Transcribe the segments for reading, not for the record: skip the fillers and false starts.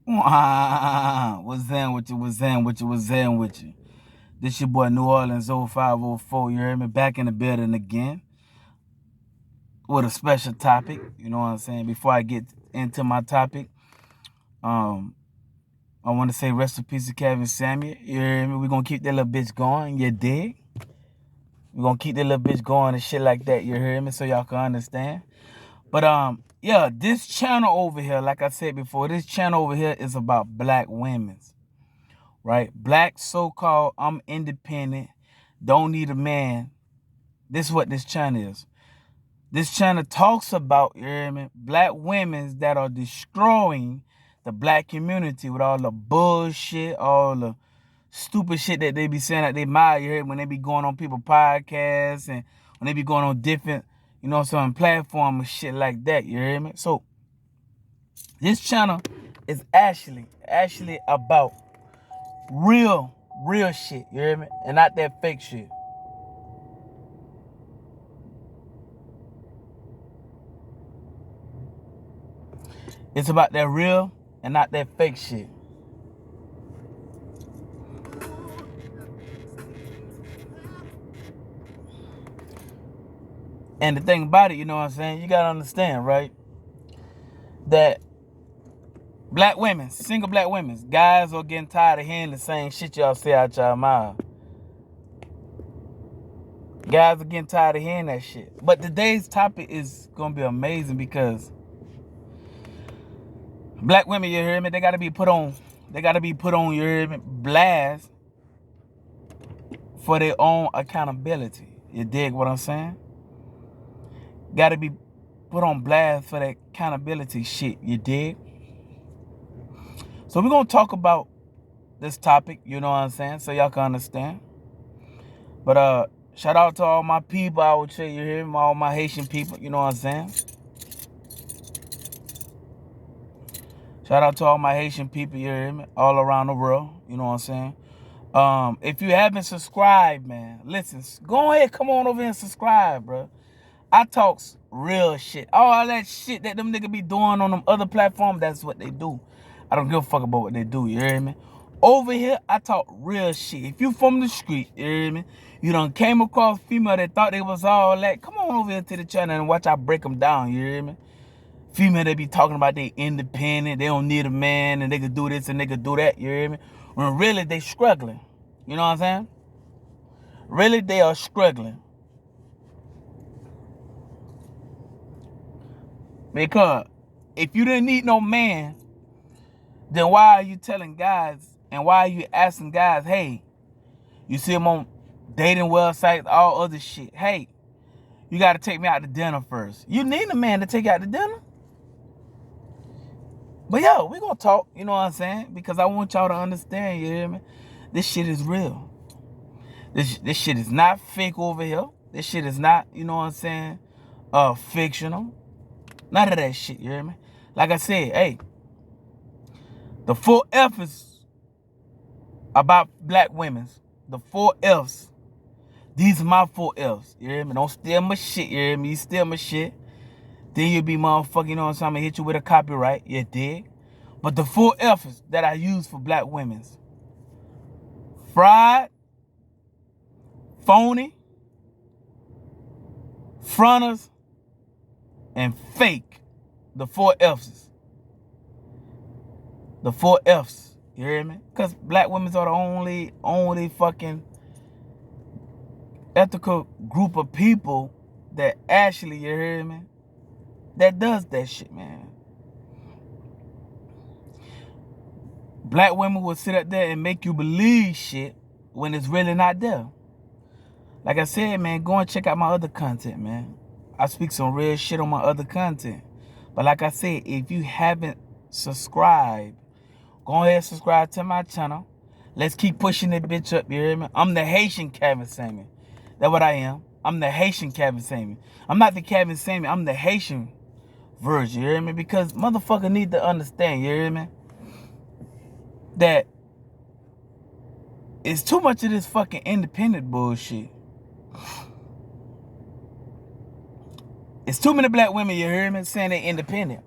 What's in with you? What's in with you? What's in with you? This your boy New Orleans 0504. You heard me? Back in the building again with a special topic. You know what I'm saying? Before I get into my topic, um, I want to say rest in peace to Kevin Samuel. You hear me? We're gonna keep that little bitch going. You dig? We're gonna keep that little bitch going and shit like that. You hear me? So y'all can understand. But yeah, this channel over here, like I said before, this channel over here is about black women. Right? Black so-called, I'm independent, don't need a man. This is what this channel is. This channel talks about, you hear me, black women that are destroying the black community with all the bullshit, all the stupid shit that they be saying that they mad, you hear me, when they be going on people podcasts and when they be going on different, some platform and shit like that, you hear me? So this channel is actually about real shit, you hear me? And not that fake shit. It's about that real and not that fake shit. And the thing about it, you know what I'm saying? You gotta understand, right? That black women, single black women, guys are getting tired of hearing the same shit y'all say out y'all mouth. Guys are getting tired of hearing that shit. But today's topic is gonna be amazing because black women, you hear me? They gotta be put on, you hear me, blast for their own accountability. You dig what I'm saying? Gotta be put on blast for that accountability shit. You dig? So we're gonna talk about this topic, you know what I'm saying, so y'all can understand. But shout out to all my people, I would say, you hear me, all my Haitian people, you know what I'm saying. Shout out to all my Haitian people, you hear me, all around the world, you know what I'm saying. If you haven't subscribed, man, listen, go ahead, come on over and subscribe, bro. I talks real shit. All that shit that them niggas be doing on them other platforms, that's what they do. I don't give a fuck about what they do, you hear me? Over here, I talk real shit. If you from the street, you hear me? You done came across female that thought they was all that, come on over here to the channel and watch I break them down, you hear me? Female, they be talking about they independent, they don't need a man, and they could do this and they could do that, you hear me? When really they struggling. You know what I'm saying? Really, they are struggling. Because if you didn't need no man, then why are you telling guys and why are you asking guys, hey, you see them on dating websites, all other shit, hey, you got to take me out to dinner first. You need a man to take you out to dinner? But yo, we gonna talk, you know what I'm saying? Because I want y'all to understand, you hear me? This shit is real. This shit is not fake over here. This shit is not, you know what I'm saying, fictional. None of that shit, you hear me? Like I said, hey, the 4 F's about black women. The 4 F's. These are my 4 F's. You hear me? Don't steal my shit, you hear me? You steal my shit, then you'll be motherfucking, you know what I'm saying? I'm gonna hit you with a copyright, you dig? But the 4 F's that I use for black women: fried, phony, fronters, and fake. The 4 F's. The 4 F's. You hear me? Because black women are the only fucking ethical group of people that actually, you hear me, that does that shit, man. Black women will sit up there and make you believe shit when it's really not there. Like I said, man, go and check out my other content, man. I speak some real shit on my other content. But like I said, if you haven't subscribed, go ahead and subscribe to my channel. Let's keep pushing that bitch up, you hear me? I'm the Haitian Kevin Samuel. That's what I am. I'm the Haitian Kevin Samuel. I'm not the Kevin Samuel. I'm the Haitian version, you hear me? Because motherfucker need to understand, you hear me, that it's too much of this fucking independent bullshit. It's too many black women, you hear me, saying they're independent.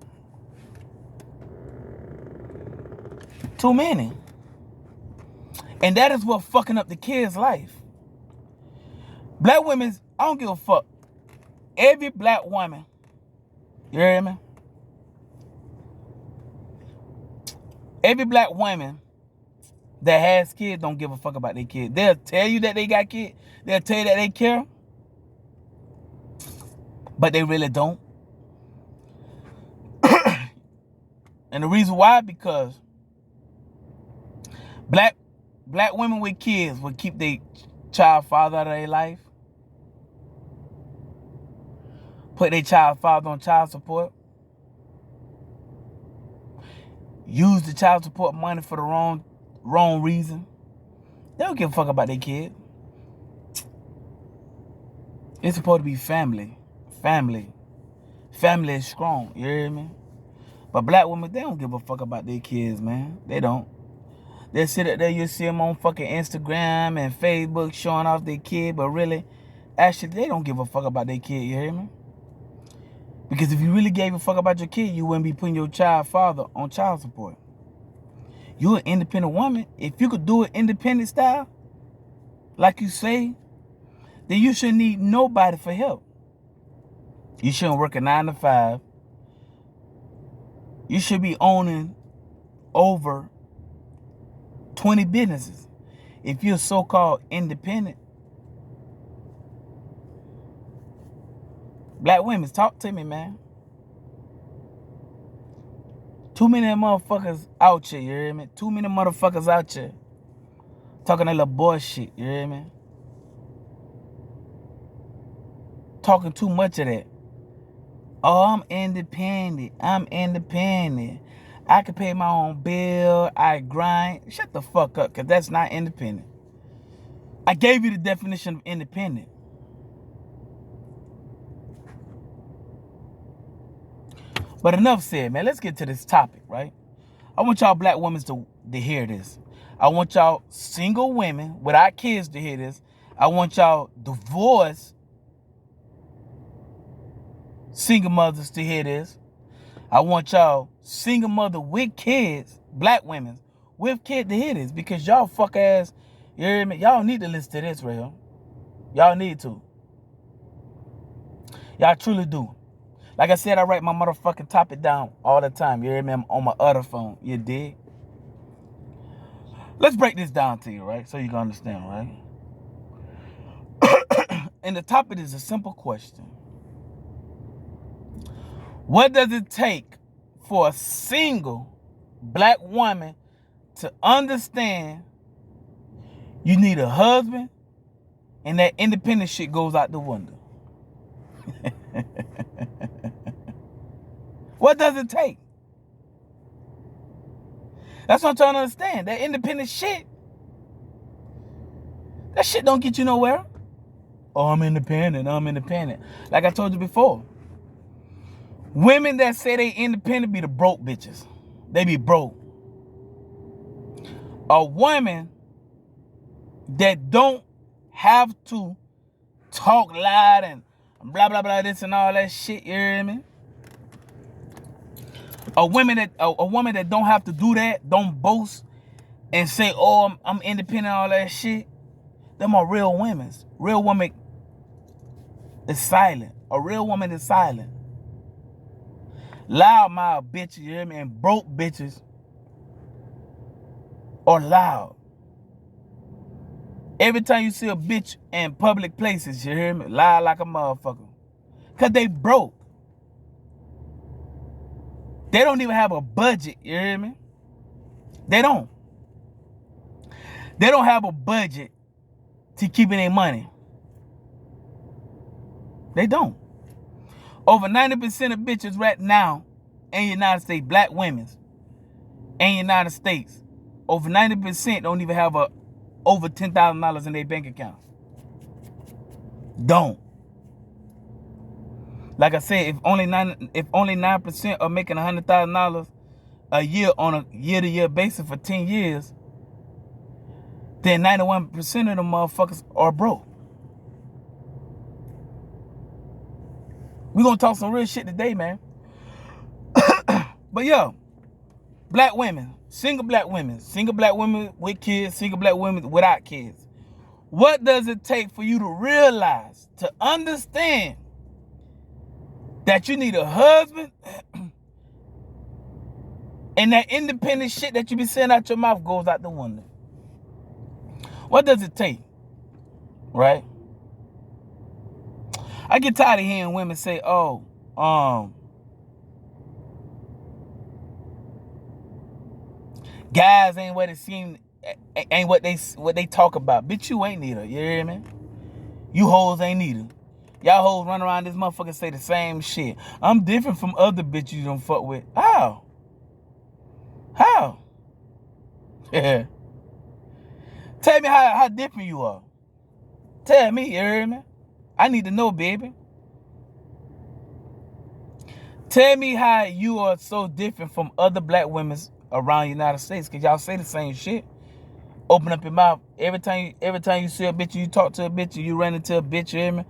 Too many. And that is what fucking up the kids' life. Black women, I don't give a fuck. Every black woman, you hear me? Every black woman that has kids don't give a fuck about their kids. They'll tell you that they got kids. They'll tell you that they care. But they really don't. And the reason why, because black women with kids will keep their child father out of their life. Put their child father on child support. Use the child support money for the wrong reason. They don't give a fuck about their kid. It's supposed to be family. Family is strong. You hear me? But black women, they don't give a fuck about their kids, man. They don't. They sit up there, you see them on fucking Instagram and Facebook showing off their kid, but really, actually, they don't give a fuck about their kid. You hear me? Because if you really gave a fuck about your kid, you wouldn't be putting your child father on child support. You're an independent woman. If you could do it independent style, like you say, then you shouldn't need nobody for help. You shouldn't work a 9 to 5. You should be owning over 20 businesses. If you're so-called independent. Black women, talk to me, man. Too many motherfuckers out here, you hear me? Too many motherfuckers out here talking that little bullshit, you hear me? Talking too much of that. Oh, I'm independent. I can pay my own bill. I grind. Shut the fuck up, because that's not independent. I gave you the definition of independent. But enough said, man. Let's get to this topic, right? I want y'all black women to hear this. I want y'all single women without kids to hear this. I want y'all divorced single mothers to hear this. I want y'all single mother with kids, black women with kids to hear this, because y'all fuck ass, you hear me? Y'all need to listen to this, right here. Y'all need to. Y'all truly do. Like I said, I write my motherfucking topic down all the time. You hear me? I'm on my other phone. You dig? Let's break this down to you, right? So you can understand, right? And the topic is a simple question. What does it take for a single black woman to understand you need a husband and that independent shit goes out the window? What does it take? That's what I'm trying to understand. That independent shit, that shit don't get you nowhere. Oh, I'm independent. Like I told you before, women that say they independent be the broke bitches. They be broke. A woman that don't have to talk loud and blah, blah, blah, this and all that shit, you hear me? A woman that don't have to do that, don't boast and say, oh, I'm independent, all that shit. Them are real women. Real woman is silent. A real woman is silent. Loud mouth bitches, you hear me? And broke bitches are loud. Every time you see a bitch in public places, you hear me? Loud like a motherfucker. Because they broke. They don't even have a budget, you hear me? They don't. They don't have a budget to keeping their money. They don't. Over 90% of bitches right now in the United States, black women in the United States, over 90% don't even have over $10,000 in their bank account. Don't. Like I said, if only 9% are making $100,000 a year on a year-to-year basis for 10 years, then 91% of them motherfuckers are broke. We're gonna talk some real shit today, man. But yo, black women, single black women with kids, single black women without kids. What does it take for you to realize, to understand that you need a husband and that independent shit that you be saying out your mouth goes out the window? What does it take? Right? I get tired of hearing women say, oh, guys ain't what it seem, ain't what they talk about. Bitch, you ain't neither. You hear me? You hoes ain't neither. Y'all hoes run around this motherfucker say the same shit. I'm different from other bitches you don't fuck with. How? How? Yeah. Tell me how different you are. Tell me, you hear me? I need to know, baby. Tell me how you are so different from other black women around the United States, because y'all say the same shit. Open up your mouth. Every time you see a bitch, you talk to a bitch, you run into a bitch, you hear me?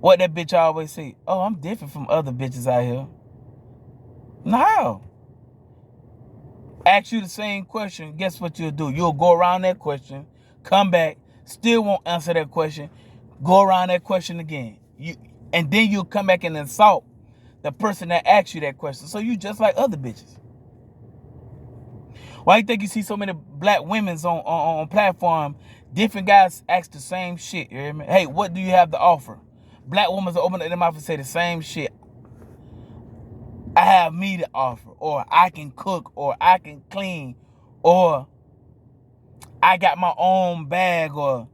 What that bitch always say? Oh, I'm different from other bitches out here. No. Ask you the same question, guess what you'll do? You'll go around that question, come back, still won't answer that question, go around that question again. And then you'll come back and insult the person that asked you that question. So you just like other bitches. Why you think you see so many black women on platform, different guys ask the same shit, you hear me? Hey, what do you have to offer? Black women open up their mouth and say the same shit. I have me to offer, or I can cook, or I can clean, or I got my own bag, or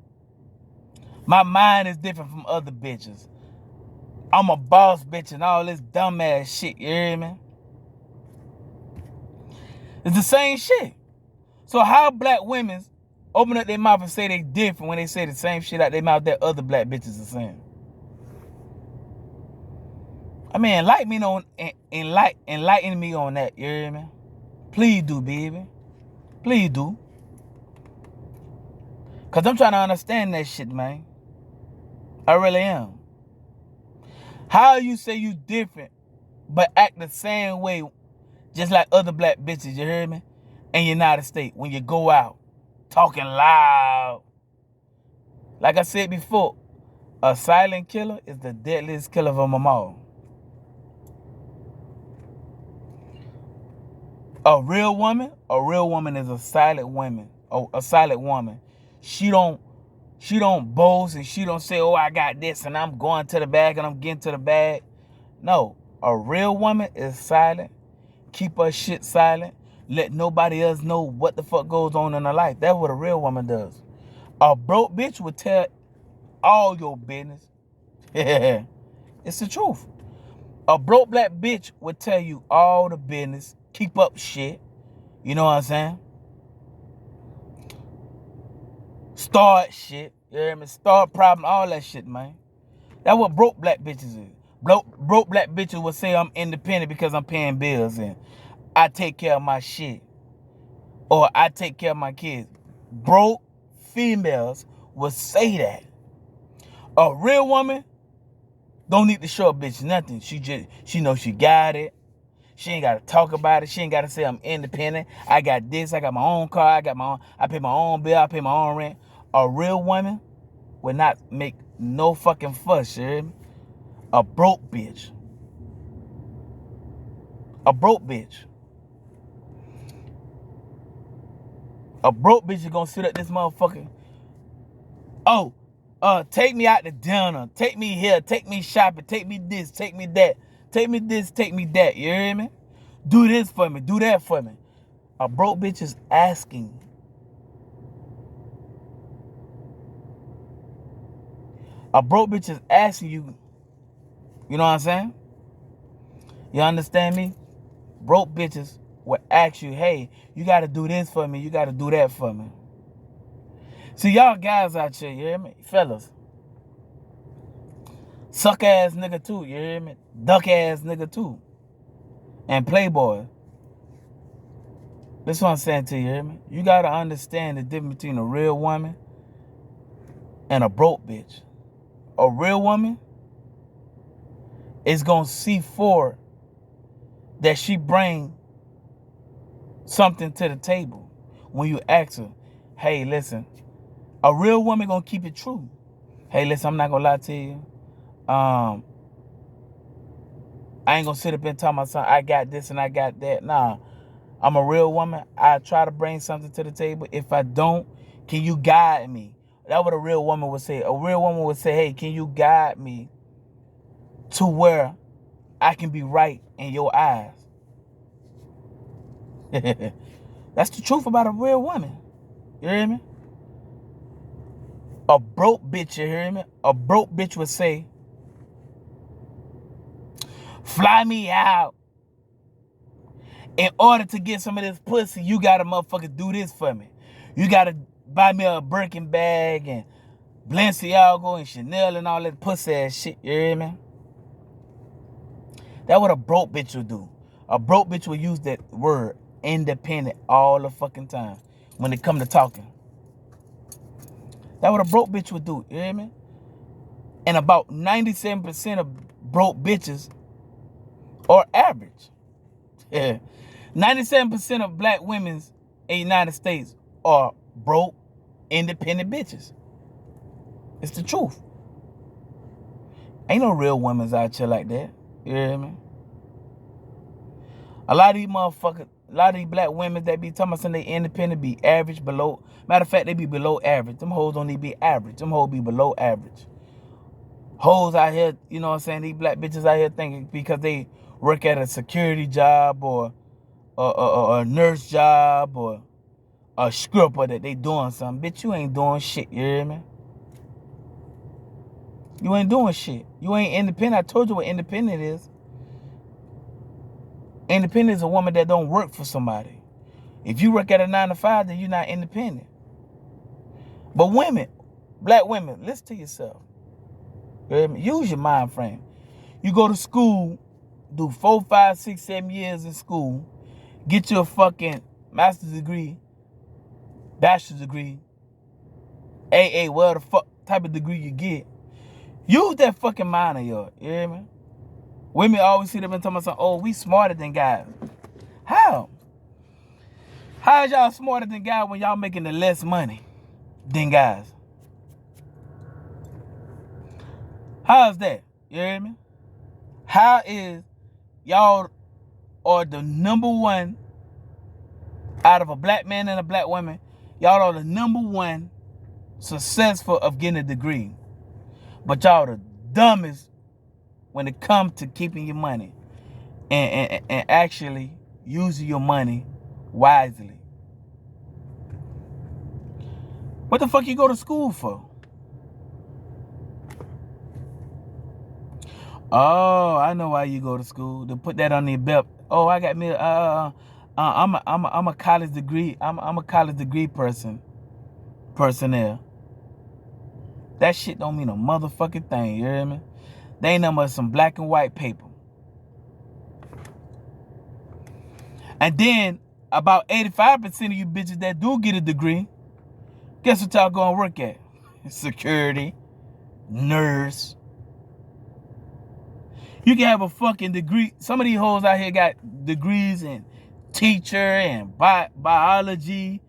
my mind is different from other bitches. I'm a boss bitch and all this dumbass shit, you hear me? It's the same shit. So how black women open up their mouth and say they different when they say the same shit out their mouth that other black bitches are saying? I mean, enlighten me on that, you hear me? Please do, baby. Please do. Because I'm trying to understand that shit, man. I really am. How you say you different, but act the same way, just like other black bitches, you hear me? In the United States, when you go out, talking loud. Like I said before, a silent killer is the deadliest killer of them all. A real woman is a silent woman. A silent woman. She don't boast and she don't say, oh, I got this and I'm going to the bag and I'm getting to the bag. No, a real woman is silent. Keep her shit silent. Let nobody else know what the fuck goes on in her life. That's what a real woman does. A broke bitch would tell all your business. It's the truth. A broke black bitch would tell you all the business. Keep up shit. You know what I'm saying? Start shit. You hear me? Start problem, all that shit, man. That's what broke black bitches is. Broke black bitches will say I'm independent because I'm paying bills and I take care of my shit. Or I take care of my kids. Broke females will say that. A real woman don't need to show a bitch nothing. She knows she got it. She ain't gotta talk about it. She ain't gotta say I'm independent. I got this, I got my own car, I pay my own bill, I pay my own rent. A real woman will not make no fucking fuss, you hear me? A broke bitch. A broke bitch. A broke bitch is gonna sit at this motherfucker. Oh, take me out to dinner. Take me here. Take me shopping. Take me this. Take me that. Take me this. Take me that. You hear me? Do this for me. Do that for me. A broke bitch is asking. A broke bitch is asking you. You know what I'm saying? You understand me? Broke bitches will ask you, hey, you got to do this for me. You got to do that for me. See, y'all guys out here, you hear me? Fellas. Suck ass nigga too, you hear me? Duck ass nigga too. And playboy. That's what I'm saying to you, hear me? You got to understand the difference between a real woman and a broke bitch. A real woman is going to see forward that she bring something to the table when you ask her, hey, listen, a real woman gonna keep it true. Hey, listen, I'm not gonna lie to you. I ain't gonna sit up and tell my son, I got this and I got that. Nah, I'm a real woman. I try to bring something to the table. If I don't, can you guide me? That's what a real woman would say. A real woman would say, hey, can you guide me to where I can be right in your eyes? That's the truth about a real woman. You hear me? A broke bitch, you hear me? A broke bitch would say, fly me out. In order to get some of this pussy, you gotta motherfucker do this for me. You gotta buy me a Birkin bag and Balenciaga and Chanel and all that pussy ass shit, you hear me? That's what a broke bitch would do. A broke bitch would use that word, independent, all the fucking time when it come to talking. That's what a broke bitch would do, you hear me? And about 97% of broke bitches are average. Yeah. 97% of black women in the United States are broke, independent bitches. It's the truth. Ain't no real women out here like that. You hear me? A lot of these motherfuckers, a lot of these black women that be talking about something they independent be average, below. Matter of fact, they be below average. Them hoes don't need to be average. Them hoes be below average. Hoes out here, you know what I'm saying? These black bitches out here thinking because they work at a security job or a nurse job or a stripper that they doing something. Bitch, you ain't doing shit, you hear me? You ain't doing shit. You ain't independent. I told you what independent is. Independent is a woman that don't work for somebody. If you work at a 9-to-5, then you're not independent. But women, black women, listen to yourself. You hear me? Use your mind frame. You go to school, do 4, 5, 6, 7 years in school, get your fucking master's degree, bachelor's degree, AA, whatever the fuck type of degree you get. Use that fucking mind of yours. You hear me? Women always see them and tell me, oh, we smarter than guys. How? How is y'all smarter than guys when y'all making the less money than guys? How is that? You hear me? How is y'all are the number one out of a black man and a black woman? Y'all are the number one successful of getting a degree. But y'all the dumbest when it comes to keeping your money and actually using your money wisely. What the fuck you go to school for? Oh, I know why you go to school, to put that on your belt. Oh, I got me. I'm a college degree. I'm a college degree personnel. That shit don't mean a motherfucking thing. You hear me? They ain't nothing but some black and white paper. And then about 85% of you bitches that do get a degree, guess what y'all gonna work at? Security, nurse. You can have a fucking degree. Some of these hoes out here got degrees in teacher and biology,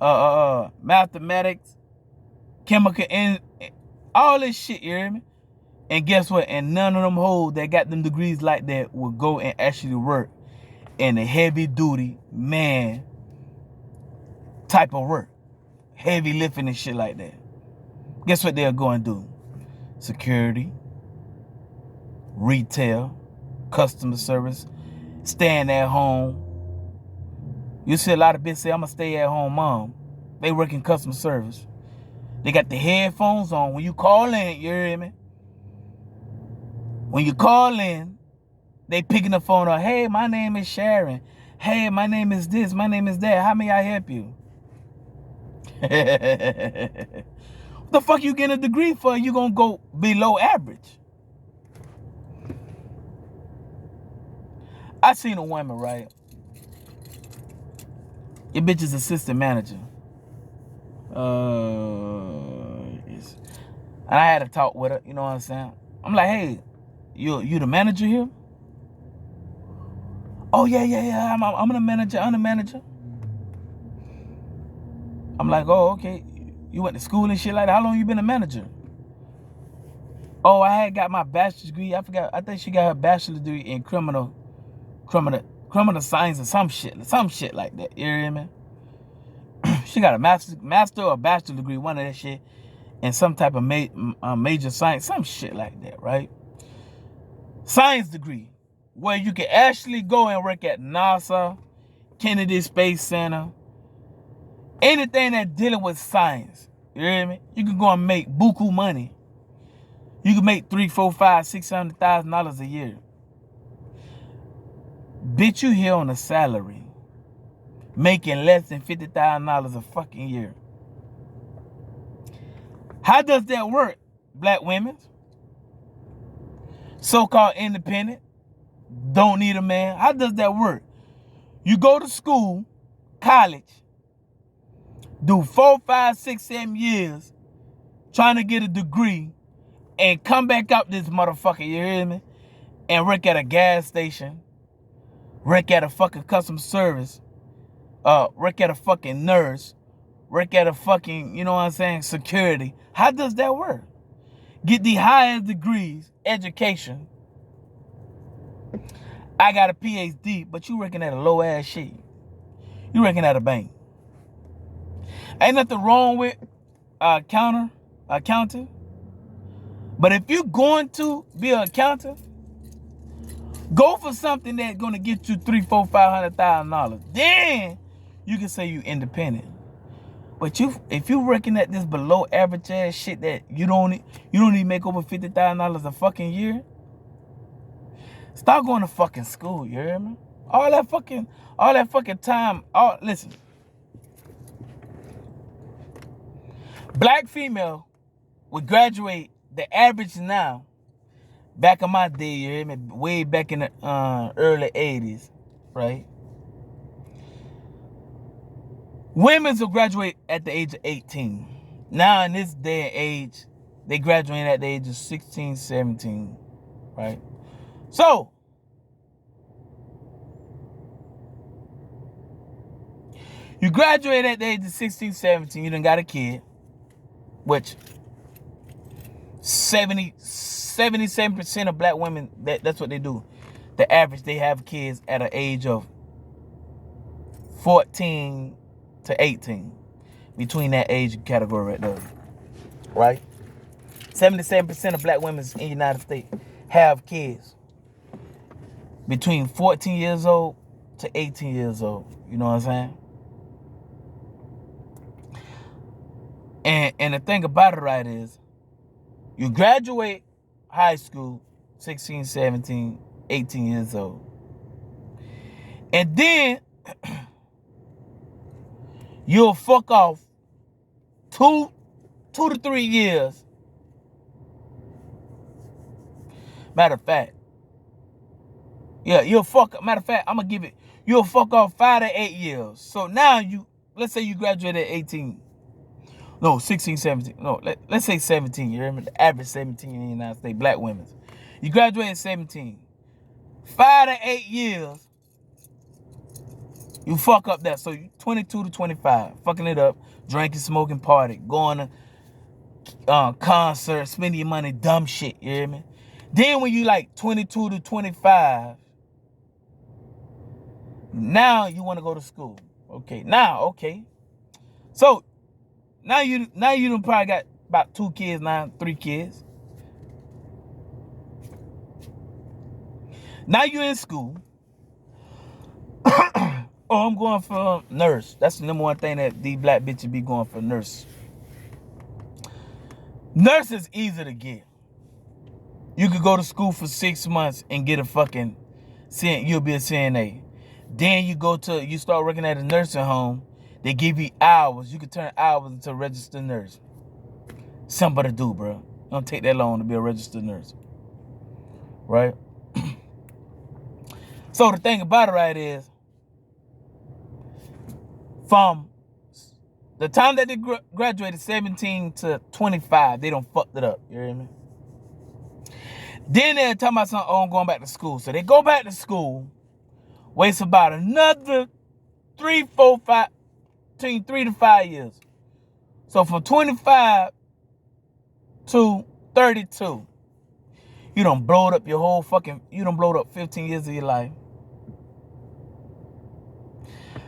mathematics, chemical, and all this shit, you hear me? And guess what? And none of them hoes that got them degrees like that will go and actually work in a heavy duty man type of work. Heavy lifting and shit like that. Guess what they're going to do? Security, retail, customer service, staying at home. You see a lot of bitches say, I'm a stay at home mom. They work in customer service. They got the headphones on. When you call in, you hear me? When you call in, they picking the phone up. Hey, my name is Sharon. Hey, my name is this. My name is that. How may I help you? What the fuck you getting a degree for? You gonna go below average. I seen a woman, right? Your bitch is assistant manager. And I had a talk with her, you know what I'm saying? I'm like, hey, you the manager here? Oh, yeah. I'm the manager. I'm the manager. I'm like, oh, okay. You went to school and shit like that. How long you been a manager? Oh, I had got my bachelor's degree. I forgot. I think she got her bachelor's degree in criminal science or some shit like that. You hear me? She got a master or bachelor degree, one of that shit, in some type of major science, some shit like that, right? Science degree, where you can actually go and work at NASA, Kennedy Space Center, anything that's dealing with science. You hear me? You can go and make buku money. You can make $300,000, $400,000, $600,000 a year. Bitch, you here on a salary, making less than $50,000 a fucking year. How does that work, black women? So-called independent, don't need a man. How does that work? You go to school, college, do 4, 5, 6, 7 years trying to get a degree and come back up this motherfucker, you hear me? And work at a gas station, work at a fucking customer service, work at a fucking nurse, work at a fucking, you know what I'm saying, security. How does that work? Get the highest degrees, education. I got a PhD, but you working at a low ass shit. You working at a bank. Ain't nothing wrong with accounting. But if you're going to be an accountant, go for something that's gonna get you $300,000, $400,000, $500,000. Then you can say you independent. But if you working at this below average ass shit that you don't even make over $50,000 a fucking year, start going to fucking school. You hear me? All that fucking time. Listen. Black female would graduate the average now. Back in my day, you hear me? Way back in the early 80s, right? Women will graduate at the age of 18. Now in this day and age, they graduate at the age of 16, 17, right? So, you graduate at the age of 16, 17, you done got a kid, which 77% of black women, that's what they do. The average, they have kids at an age of 14 to 18. Between that age category right there. Right? 77% of black women in the United States have kids between 14 years old to 18 years old. You know what I'm saying? And the thing about it, right, is you graduate high school 16, 17, 18 years old. And then you'll fuck off 2 to 3 years. Matter of fact, you'll fuck off 5 to 8 years. So now let's say you graduated at 18. No, 16, 17. No, let's say 17. You remember the average 17 in the United States, black women. You graduate at 17. 5 to 8 years, you fuck up that. So you 22 to 25, fucking it up, drinking, smoking, party, going to concerts, spending your money, dumb shit, you hear me? Then when you like 22 to 25, now you want to go to school. Okay. So now you done probably got about 2 kids now, 3 kids. Now you in school. Oh, I'm going for nurse. That's the number one thing that these black bitches be going for, nurse. Nurse is easy to get. You could go to school for 6 months and get a fucking you'll be a CNA. Then you start working at a nursing home. They give you hours. You can turn hours into a registered nurse. Something to do, bro. It don't take that long to be a registered nurse. Right? So the thing about it, right, is from the time that they graduated 17 to 25, they done fucked it up. You hear me? Then they're talking about something, oh, I'm going back to school. So they go back to school waits about another 3, 4, 5, between 3 to 5 years. So from 25 to 32, you done blowed up your whole fucking, you done blowed up 15 years of your life.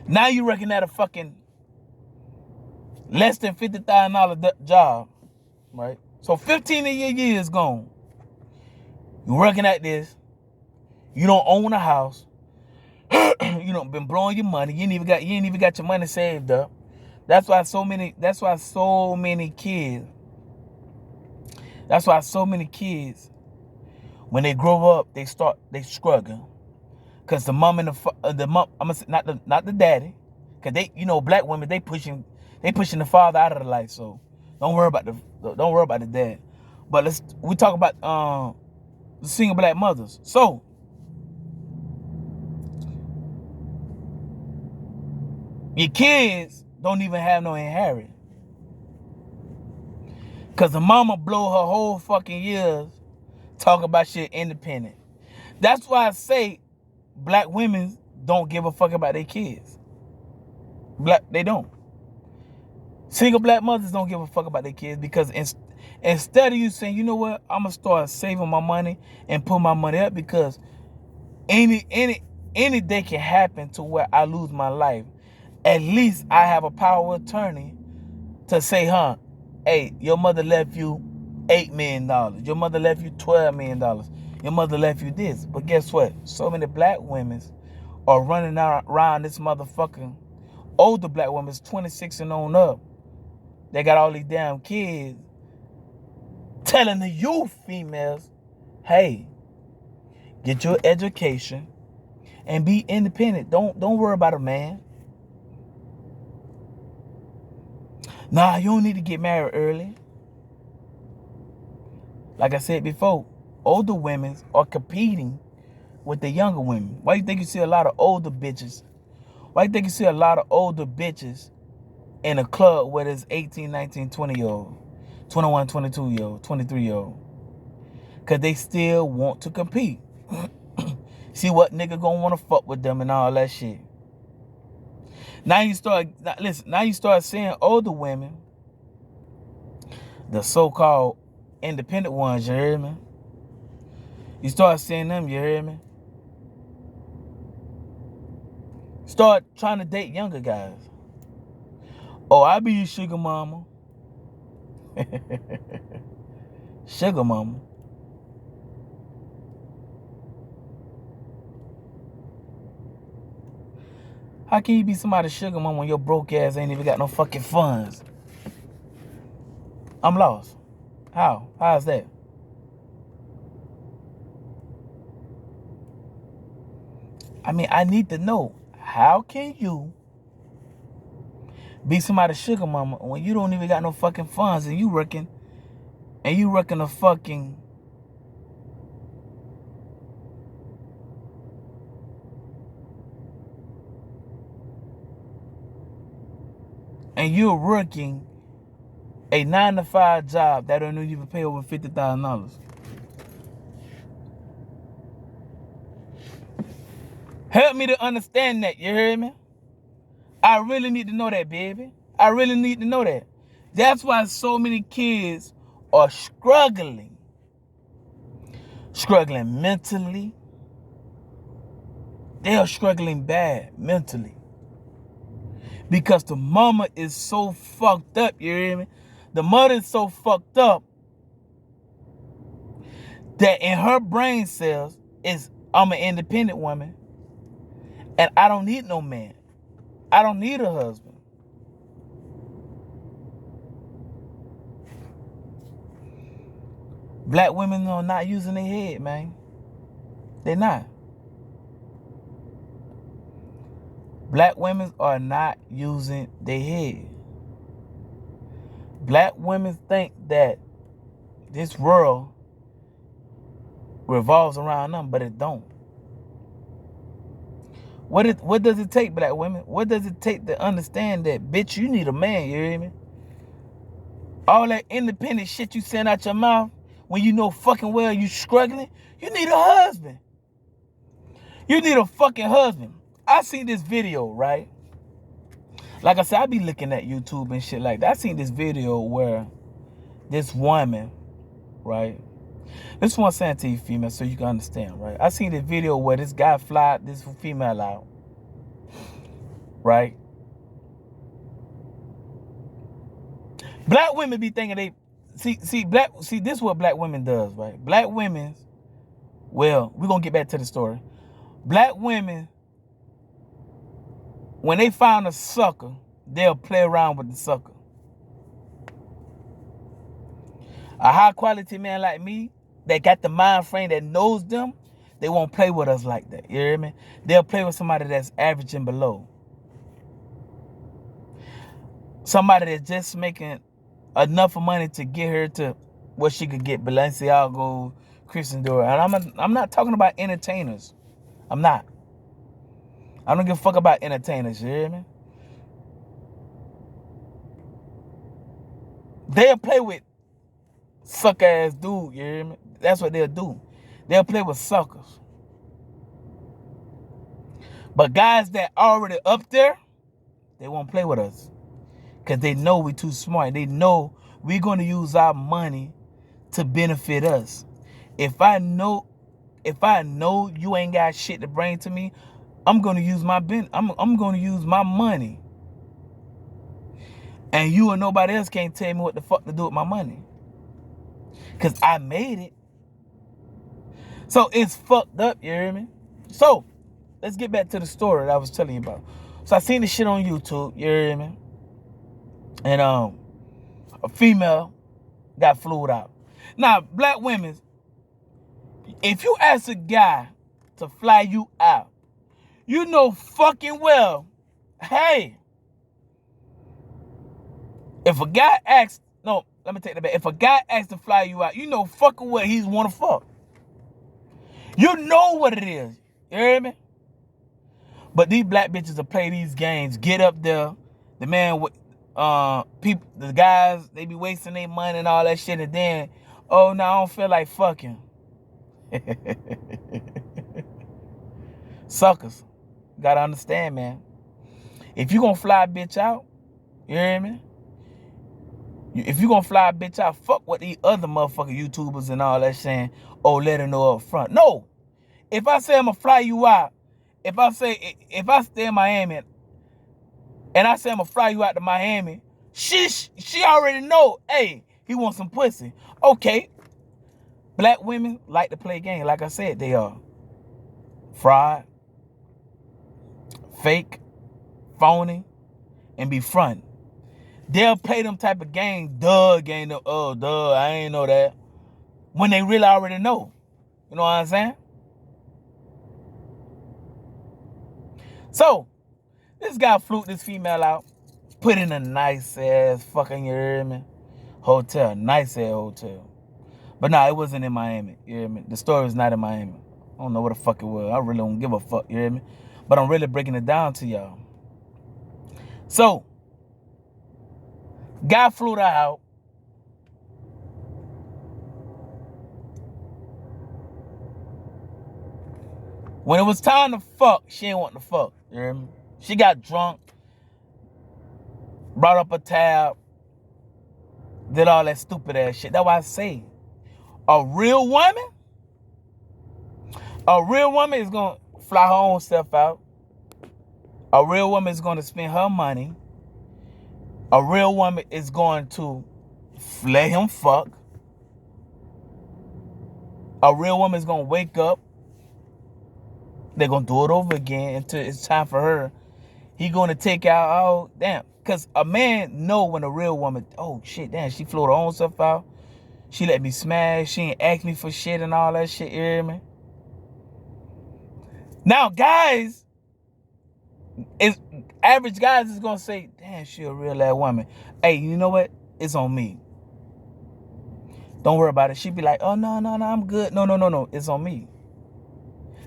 Now you reckon at a fucking less than $50,000 job, right? So 15 of your years gone. You working at this. You don't own a house. You done been blowing your money. You ain't even got your money saved up. That's why so many kids, when they grow up, they struggle. Cause the mom and the mom, I'm gonna say not the daddy, cause they, black women, they pushing the father out of the life. So don't worry about the dad. But we talk about the single black mothers. So your kids don't even have no inheritance. Cause the mama blow her whole fucking years talking about shit independent. That's why I say black women don't give a fuck about their kids. They don't. Single black mothers don't give a fuck about their kids because instead of you saying, you know what, I'm gonna start saving my money and put my money up because any day can happen to where I lose my life. At least I have a power of attorney to say, hey, your mother left you $8 million. Your mother left you $12 million. Your mother left you this. But guess what? So many black women are running around this motherfucking older black women, 26 and on up. They got all these damn kids telling the youth females, hey, get your education and be independent. Don't worry about a man. Nah, you don't need to get married early. Like I said before, older women are competing with the younger women. Why do you think you see a lot of older bitches? Why do you think you see a lot of older bitches in a club where there's 18, 19, 20-year-old, 21, 22-year-old, 23-year-old? Because they still want to compete. See what nigga gonna want to fuck with them and all that shit. Now you start seeing older women, the so-called independent ones, you hear me? You start seeing them, you hear me? Start trying to date younger guys. Oh, I be your sugar mama. Sugar mama. How can you be somebody's sugar mama when your broke ass ain't even got no fucking funds? I'm lost. How? How's that? I mean, I need to know. How can you be somebody's sugar mama when you don't even got no fucking funds and you reckon a fucking and you're working a 9-to-5 job that don't even pay over $50,000. Help me to understand that, you hear me? I really need to know that, baby. I really need to know that. That's why so many kids are struggling. Struggling mentally. They are struggling bad mentally. Because the mama is so fucked up, you hear me? The mother is so fucked up that in her brain cells is, I'm an independent woman and I don't need no man. I don't need a husband. Black women are not using their head, man. They're not. Black women are not using their head. Black women think that this world revolves around them, but it don't. What does it take, black women? What does it take to understand that, bitch, you need a man, you hear me? All that independent shit you send out your mouth when you know fucking well you struggling, you need a husband. You need a fucking husband. I seen this video, right? Like I said, I be looking at YouTube and shit like that. I seen this video where this woman, right? This one saying to you, female, so you can understand, right? I seen this video where this guy fly this female out, right? Black women be thinking they see this is what black women does, right? Black women, well, we're gonna get back to the story. Black women, when they find a sucker, they'll play around with the sucker. A high quality man like me that got the mind frame that knows them, they won't play with us like that. You hear me? They'll play with somebody that's average and below. Somebody that's just making enough of money to get her to what she could get Balenciaga, Christian Dior. And I'm not talking about entertainers. I'm not. I don't give a fuck about entertainers, you hear me? They'll play with sucker ass dude, you hear me? That's what they'll do. They'll play with suckers. But guys that already up there, they won't play with us. Because they know we're too smart. They know we're going to use our money to benefit us. If I know you ain't got shit to bring to me, I'm going to use my I'm going to use my money. And you or nobody else can't tell me what the fuck to do with my money. Because I made it. So it's fucked up, you hear me? So, let's get back to the story that I was telling you about. So I seen this shit on YouTube, you hear me? And a female got flued out. Now, black women, if you ask a guy to fly you out, you know fucking well, hey, if a guy asks, no, let me take that back. If a guy asks to fly you out, you know fucking well he's wanna fuck. You know what it is. You hear me? But these black bitches will play these games, get up there, the man with people, the guys, they be wasting their money and all that shit, and then, oh no, I don't feel like fucking. Suckers. You gotta understand, man. If you gonna fly a bitch out, you hear me? If you gonna fly a bitch out, fuck what these other motherfucking YouTubers and all that saying, oh, let her know up front. No. If I say I'm gonna fly you out, if I stay in Miami and I say I'm gonna fly you out to Miami, she already know, hey, he wants some pussy. Okay. Black women like to play games. Like I said, they are fraud, fake, phony, and be front. They'll play them type of game, I ain't know that. When they really already know. You know what I'm saying? So, this guy fluked this female out, put in a nice ass fucking, you hear me? Hotel, nice ass hotel. But nah, it wasn't in Miami, you hear me? The story was not in Miami. I don't know what the fuck it was. I really don't give a fuck, you hear me? But I'm really breaking it down to y'all. So, guy flew her out. When it was time to fuck, she ain't want to fuck, you hear me? She got drunk, brought up a tab, did all that stupid ass shit. That's why I say, a real woman is going to fly her own self out. A real woman is going to spend her money. A real woman is going to let him fuck. A real woman is going to wake up. They're going to do it over again until it's time for her. He going to take out, oh, damn. Because a man know when a real woman, oh, shit, damn, she flew her own self out. She let me smash. She ain't ask me for shit and all that shit, you hear me? Now, guys, average guys is going to say, damn, she a real ass woman. Hey, you know what? It's on me. Don't worry about it. She be like, oh, no, I'm good. No. It's on me.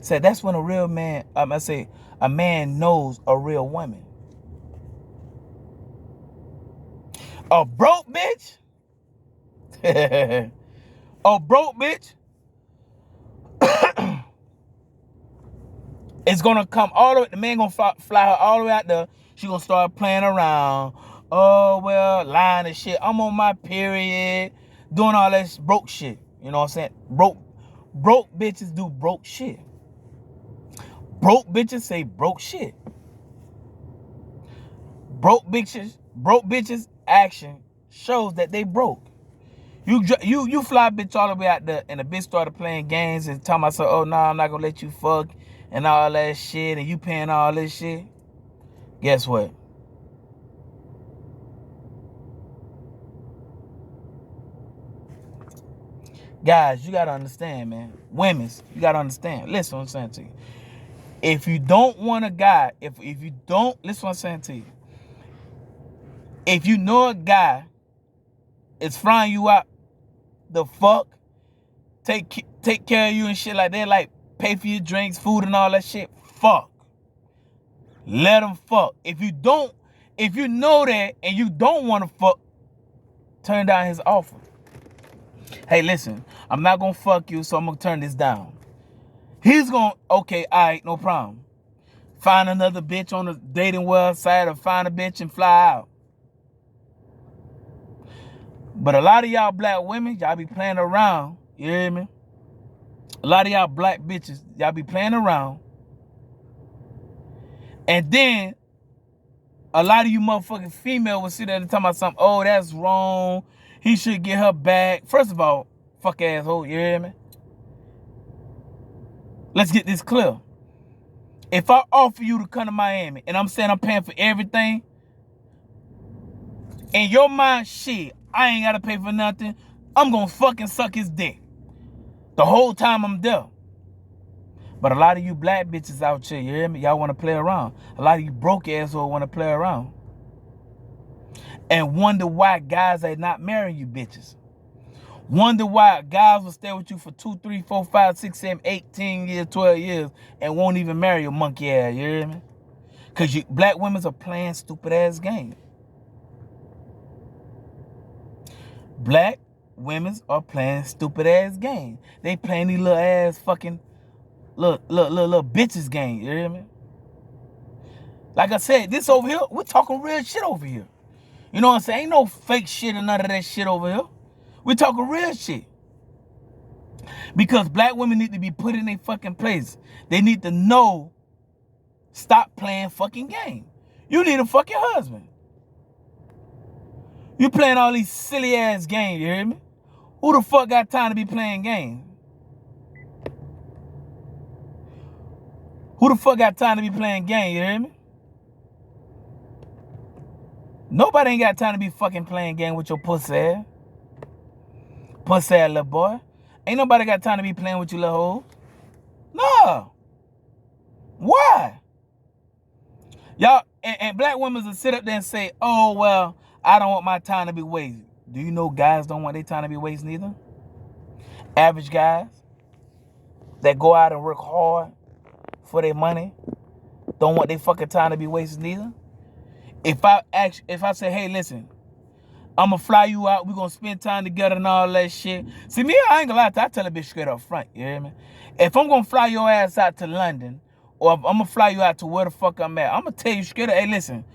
So that's when a real man, I say, a man knows a real woman. A broke bitch? A broke bitch? It's gonna come all the way. The man gonna fly her all the way out there. She gonna start playing around. Oh well, lying and shit. I'm on my period, doing all that broke shit. You know what I'm saying? Broke bitches do broke shit. Broke bitches say broke shit. Broke bitches action shows that they broke. You fly a bitch all the way out there, and the bitch started playing games and talking about, oh no, I'm not gonna let you fuck and all that shit, and you paying all this shit. Guess what? Guys, you gotta understand, man. Women's, you gotta understand. Listen what I'm saying to you. If you don't want a guy, if you don't, listen what I'm saying to you. If you know a guy is flying you out the fuck, take care of you and shit like that, like pay for your drinks, food and all that shit, fuck. Let him fuck. If you know that and you don't want to fuck, turn down his offer. Hey, listen, I'm not gonna fuck you, so I'm gonna turn this down. He's gonna, okay, all right, no problem. Find another bitch on the dating website, or find a bitch and fly out. But a lot of y'all black women, y'all be playing around. You hear me? A lot of y'all black bitches, y'all be playing around. And then a lot of you motherfucking female will sit there and talk about something, oh, that's wrong. He should get her back. First of all, fuck asshole, you hear me? Let's get this clear. If I offer you to come to Miami and I'm saying I'm paying for everything, in your mind, shit, I ain't gotta pay for nothing. I'm gonna fucking suck his dick the whole time I'm there. But a lot of you black bitches out here, you hear me? Y'all wanna play around. A lot of you broke assholes wanna play around. And wonder why guys are not marrying you bitches. Wonder why guys will stay with you for 2, 3, 4, 5, 6, 7, 18 years, 12 years, and won't even marry your monkey ass, you hear me? Because black women are playing stupid ass games. Black women are playing stupid ass games. They playing these little ass fucking little bitches game, you hear me? Like I said, this over here, we're talking real shit over here. You know what I'm saying? Ain't no fake shit and none of that shit over here. We're talking real shit. Because black women need to be put in their fucking place. They need to know, stop playing fucking game. You need a fucking husband. You playing all these silly ass games, you hear me? Who the fuck got time to be playing games? Who the fuck got time to be playing games, you hear me? Nobody ain't got time to be fucking playing game with your pussy ass. Pussy ass little boy. Ain't nobody got time to be playing with you little hoes. No. Why? Y'all, and black women will sit up there and say, oh, well, I don't want my time to be wasted. Do you know guys don't want their time to be wasted either? Average guys that go out and work hard for their money don't want their fucking time to be wasted neither. If I say, hey, listen, I'm gonna fly you out, we're gonna spend time together and all that shit. See, me, I ain't gonna lie to you, I tell a bitch straight up front, you hear me? If I'm gonna fly your ass out to London, or if I'm gonna fly you out to where the fuck I'm at, I'm gonna tell you straight up, hey, listen,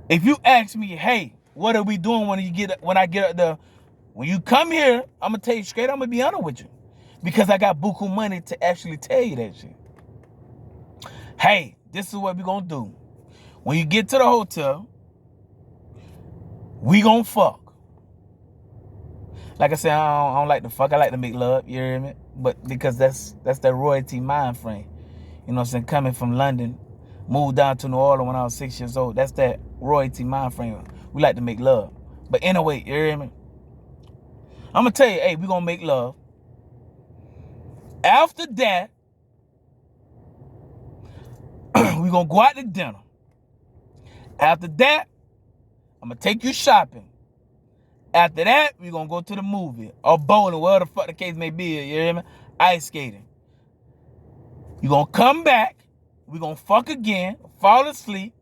if you ask me, hey, what are we doing when you come here, I'm gonna tell you straight, I'm gonna be honest with you. Because I got buku money to actually tell you that shit. Hey, this is what we gonna do. When you get to the hotel, we gonna fuck. Like I said, I don't like to fuck. I like to make love. You hear me? But because that's that royalty mind frame. You know what I'm saying? Coming from London, moved down to New Orleans when I was 6 years old. That's that royalty mind frame. We like to make love. But anyway, you hear me? I'm gonna tell you, hey, we gonna make love. After that, we gonna go out to dinner. After that, I'm gonna take you shopping. After that, we're gonna go to the movie or bowling, whatever the fuck the case may be, you hear me? Ice skating. You're gonna come back, we're gonna fuck again, fall asleep,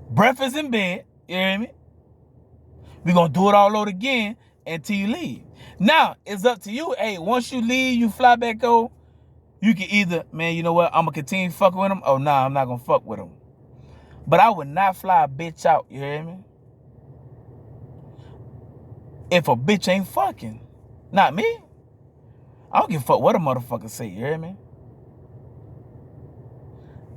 breakfast in bed, you hear me? We're gonna do it all over again until you leave. Now, it's up to you. Hey, once you leave, you fly back over, You can either, man, you know what, I'm going to continue fucking with him, or nah, I'm not going to fuck with him. But I would not fly a bitch out, you hear me? If a bitch ain't fucking. Not me. I don't give a fuck what a motherfucker say, you hear me?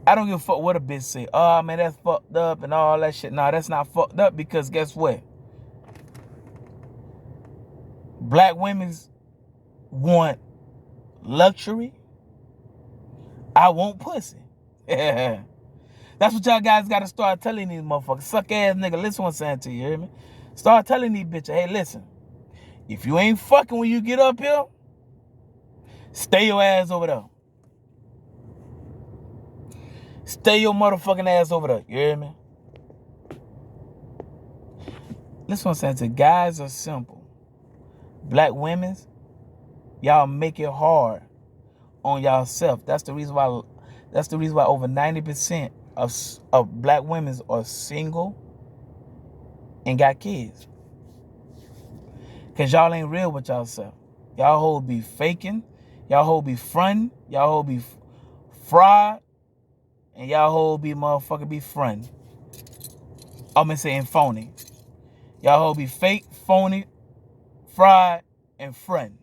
I don't give a fuck what a bitch say. Oh, man, that's fucked up and all that shit. Nah, that's not fucked up, because guess what? Black women want luxury. I want pussy. That's what y'all guys got to start telling these motherfuckers. Suck ass nigga, listen what I'm saying to you, hear me? Start telling these bitches, hey, listen. If you ain't fucking when you get up here, stay your ass over there. Stay your motherfucking ass over there. You hear me? Listen what I'm saying to you. Guys are simple. Black women, y'all make it hard on y'all self. That's the reason why over 90% of black women are single and got kids. Cause y'all ain't real with y'all self. Y'all whole be faking. Y'all whole be fronting. Y'all whole be fraud. And y'all whole be motherfucker be front. I'm gonna say phony. Y'all whole be fake, phony, fraud, and front.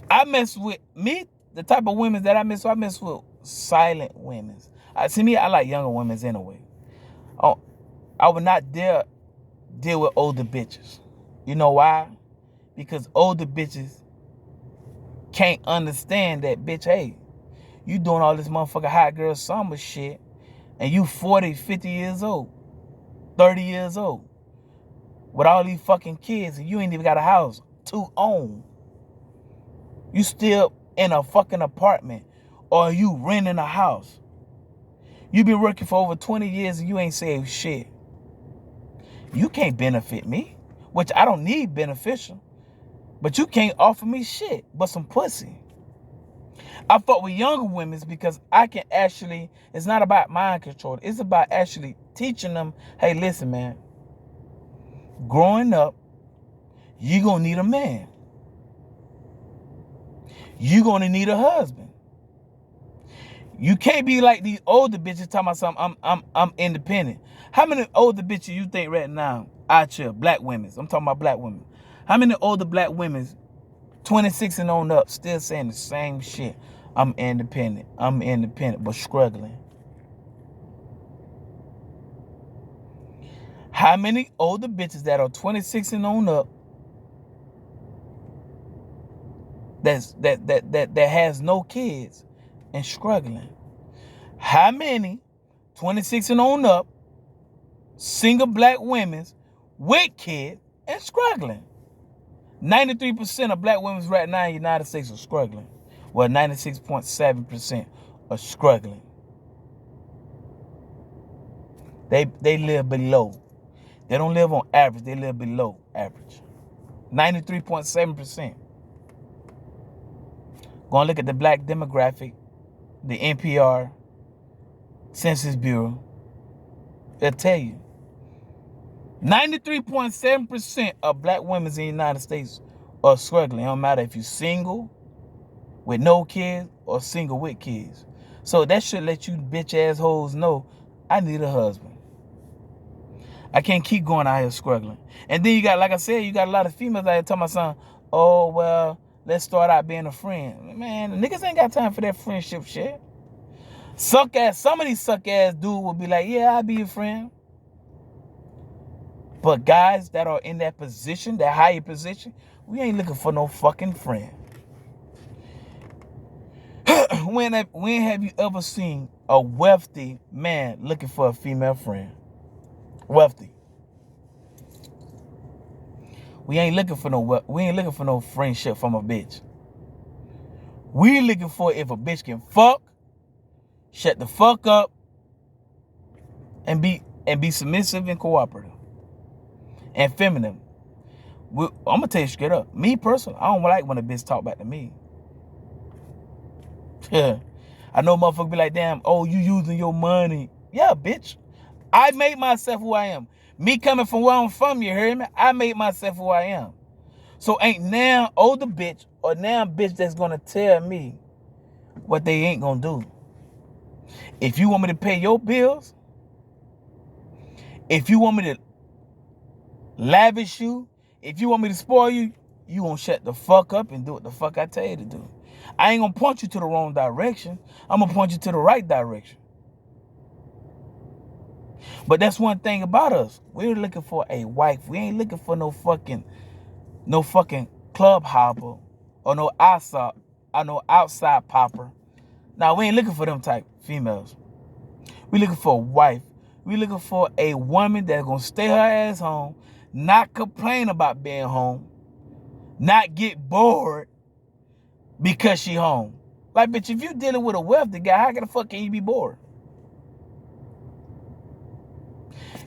I mess with me, the type of women that I mess with silent women. See me, I like younger women anyway. Oh, I would not dare deal with older bitches. You know why? Because older bitches can't understand that, bitch, hey, you doing all this motherfucking hot girl summer shit, and you 40, 50 years old, 30 years old, with all these fucking kids, and you ain't even got a house to own. You still in a fucking apartment, or you renting a house. You been working for over 20 years and you ain't saved shit. You can't benefit me, which I don't need beneficial. But you can't offer me shit but some pussy. I fuck with younger women because I can actually, it's not about mind control. It's about actually teaching them, hey, listen, man. Growing up, you gonna need a man. You gonna need a husband. You can't be like these older bitches talking about something, I'm independent. How many older bitches you think right now out here, black women? I'm talking about black women. How many older black women, 26 and on up, still saying the same shit? I'm independent, but struggling. How many older bitches that are 26 and on up that has no kids and struggling? How many 26 and on up single black women with kids and struggling? 93% of black women right now in the United States are struggling. Well, 96.7% are struggling. They live below. They don't live on average. They live below average. 93.7%. Go and look at the black demographic, the NPR, Census Bureau. They'll tell you. 93.7% of black women in the United States are struggling. It don't matter if you're single, with no kids, or single with kids. So that should let you bitch assholes know, I need a husband. I can't keep going out here struggling. And then you got, like I said, you got a lot of females out here talking about something, oh, well, let's start out being a friend. Man, niggas ain't got time for that friendship shit. Some of these suck ass dudes will be like, yeah, I'll be your friend. But guys that are in that position, that higher position, we ain't looking for no fucking friend. When have you ever seen a wealthy man looking for a female friend? Wealthy. We ain't looking for no friendship from a bitch. We looking for if a bitch can fuck, shut the fuck up, and be submissive and cooperative and feminine. I'm gonna tell you straight up. Me personally, I don't like when a bitch talk back to me. Yeah, I know motherfuckers be like, damn, oh, you using your money. Yeah, bitch. I made myself who I am. Me coming from where I'm from, you hear me? I made myself who I am. So ain't now older bitch or now bitch that's gonna tell me what they ain't gonna do. If you want me to pay your bills, if you want me to lavish you, if you want me to spoil you, you gonna shut the fuck up and do what the fuck I tell you to do. I ain't gonna point you to the wrong direction. I'm gonna point you to the right direction. But that's one thing about us. We're looking for a wife. We ain't looking for no fucking club hopper or no outside popper. Now we ain't looking for them type females. We looking for a wife. We looking for a woman that's gonna stay her ass home, not complain about being home, not get bored because she home. Like, bitch, if you dealing with a wealthy guy, how the fuck can you be bored?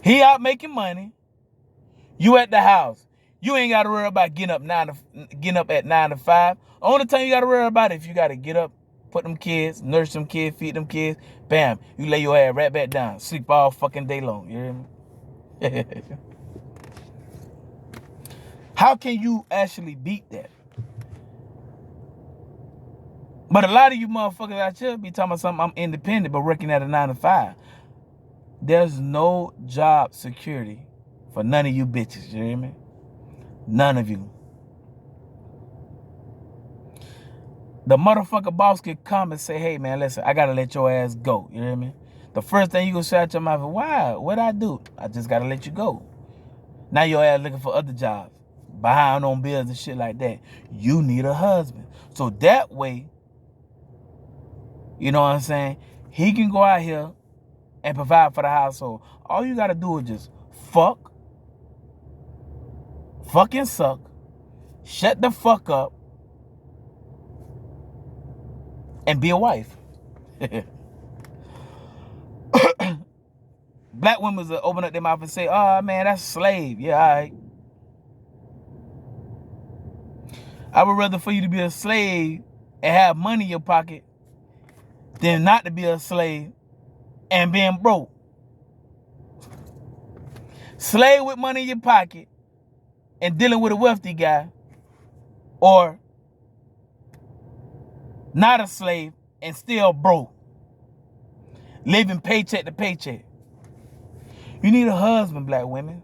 He out making money. You at the house. You ain't gotta worry about getting up at 9 to 5. Only time you gotta worry about it if you gotta get up, put them kids, nurse them kids, feed them kids. Bam, you lay your ass right back down, sleep all fucking day long. You hear me? How can you actually beat that? But a lot of you motherfuckers out here be talking about something, I'm independent, but working at a 9 to 5. There's no job security for none of you bitches. You hear me? None of you. The motherfucker boss could come and say, hey, man, listen, I got to let your ass go. You hear me? The first thing you going to say out your mouth is, why? What'd I do? I just got to let you go. Now your ass looking for other jobs, behind on bills and shit like that. You need a husband. So that way, you know what I'm saying? He can go out here and provide for the household. All you got to do is just fucking suck, shut the fuck up, and be a wife. Black women will open up their mouth and say, oh, man, that's a slave. Yeah, all right. I would rather for you to be a slave and have money in your pocket than not to be a slave and being broke. Slave with money in your pocket and dealing with a wealthy guy, or not a slave and still broke, living paycheck to paycheck. You need a husband, black women.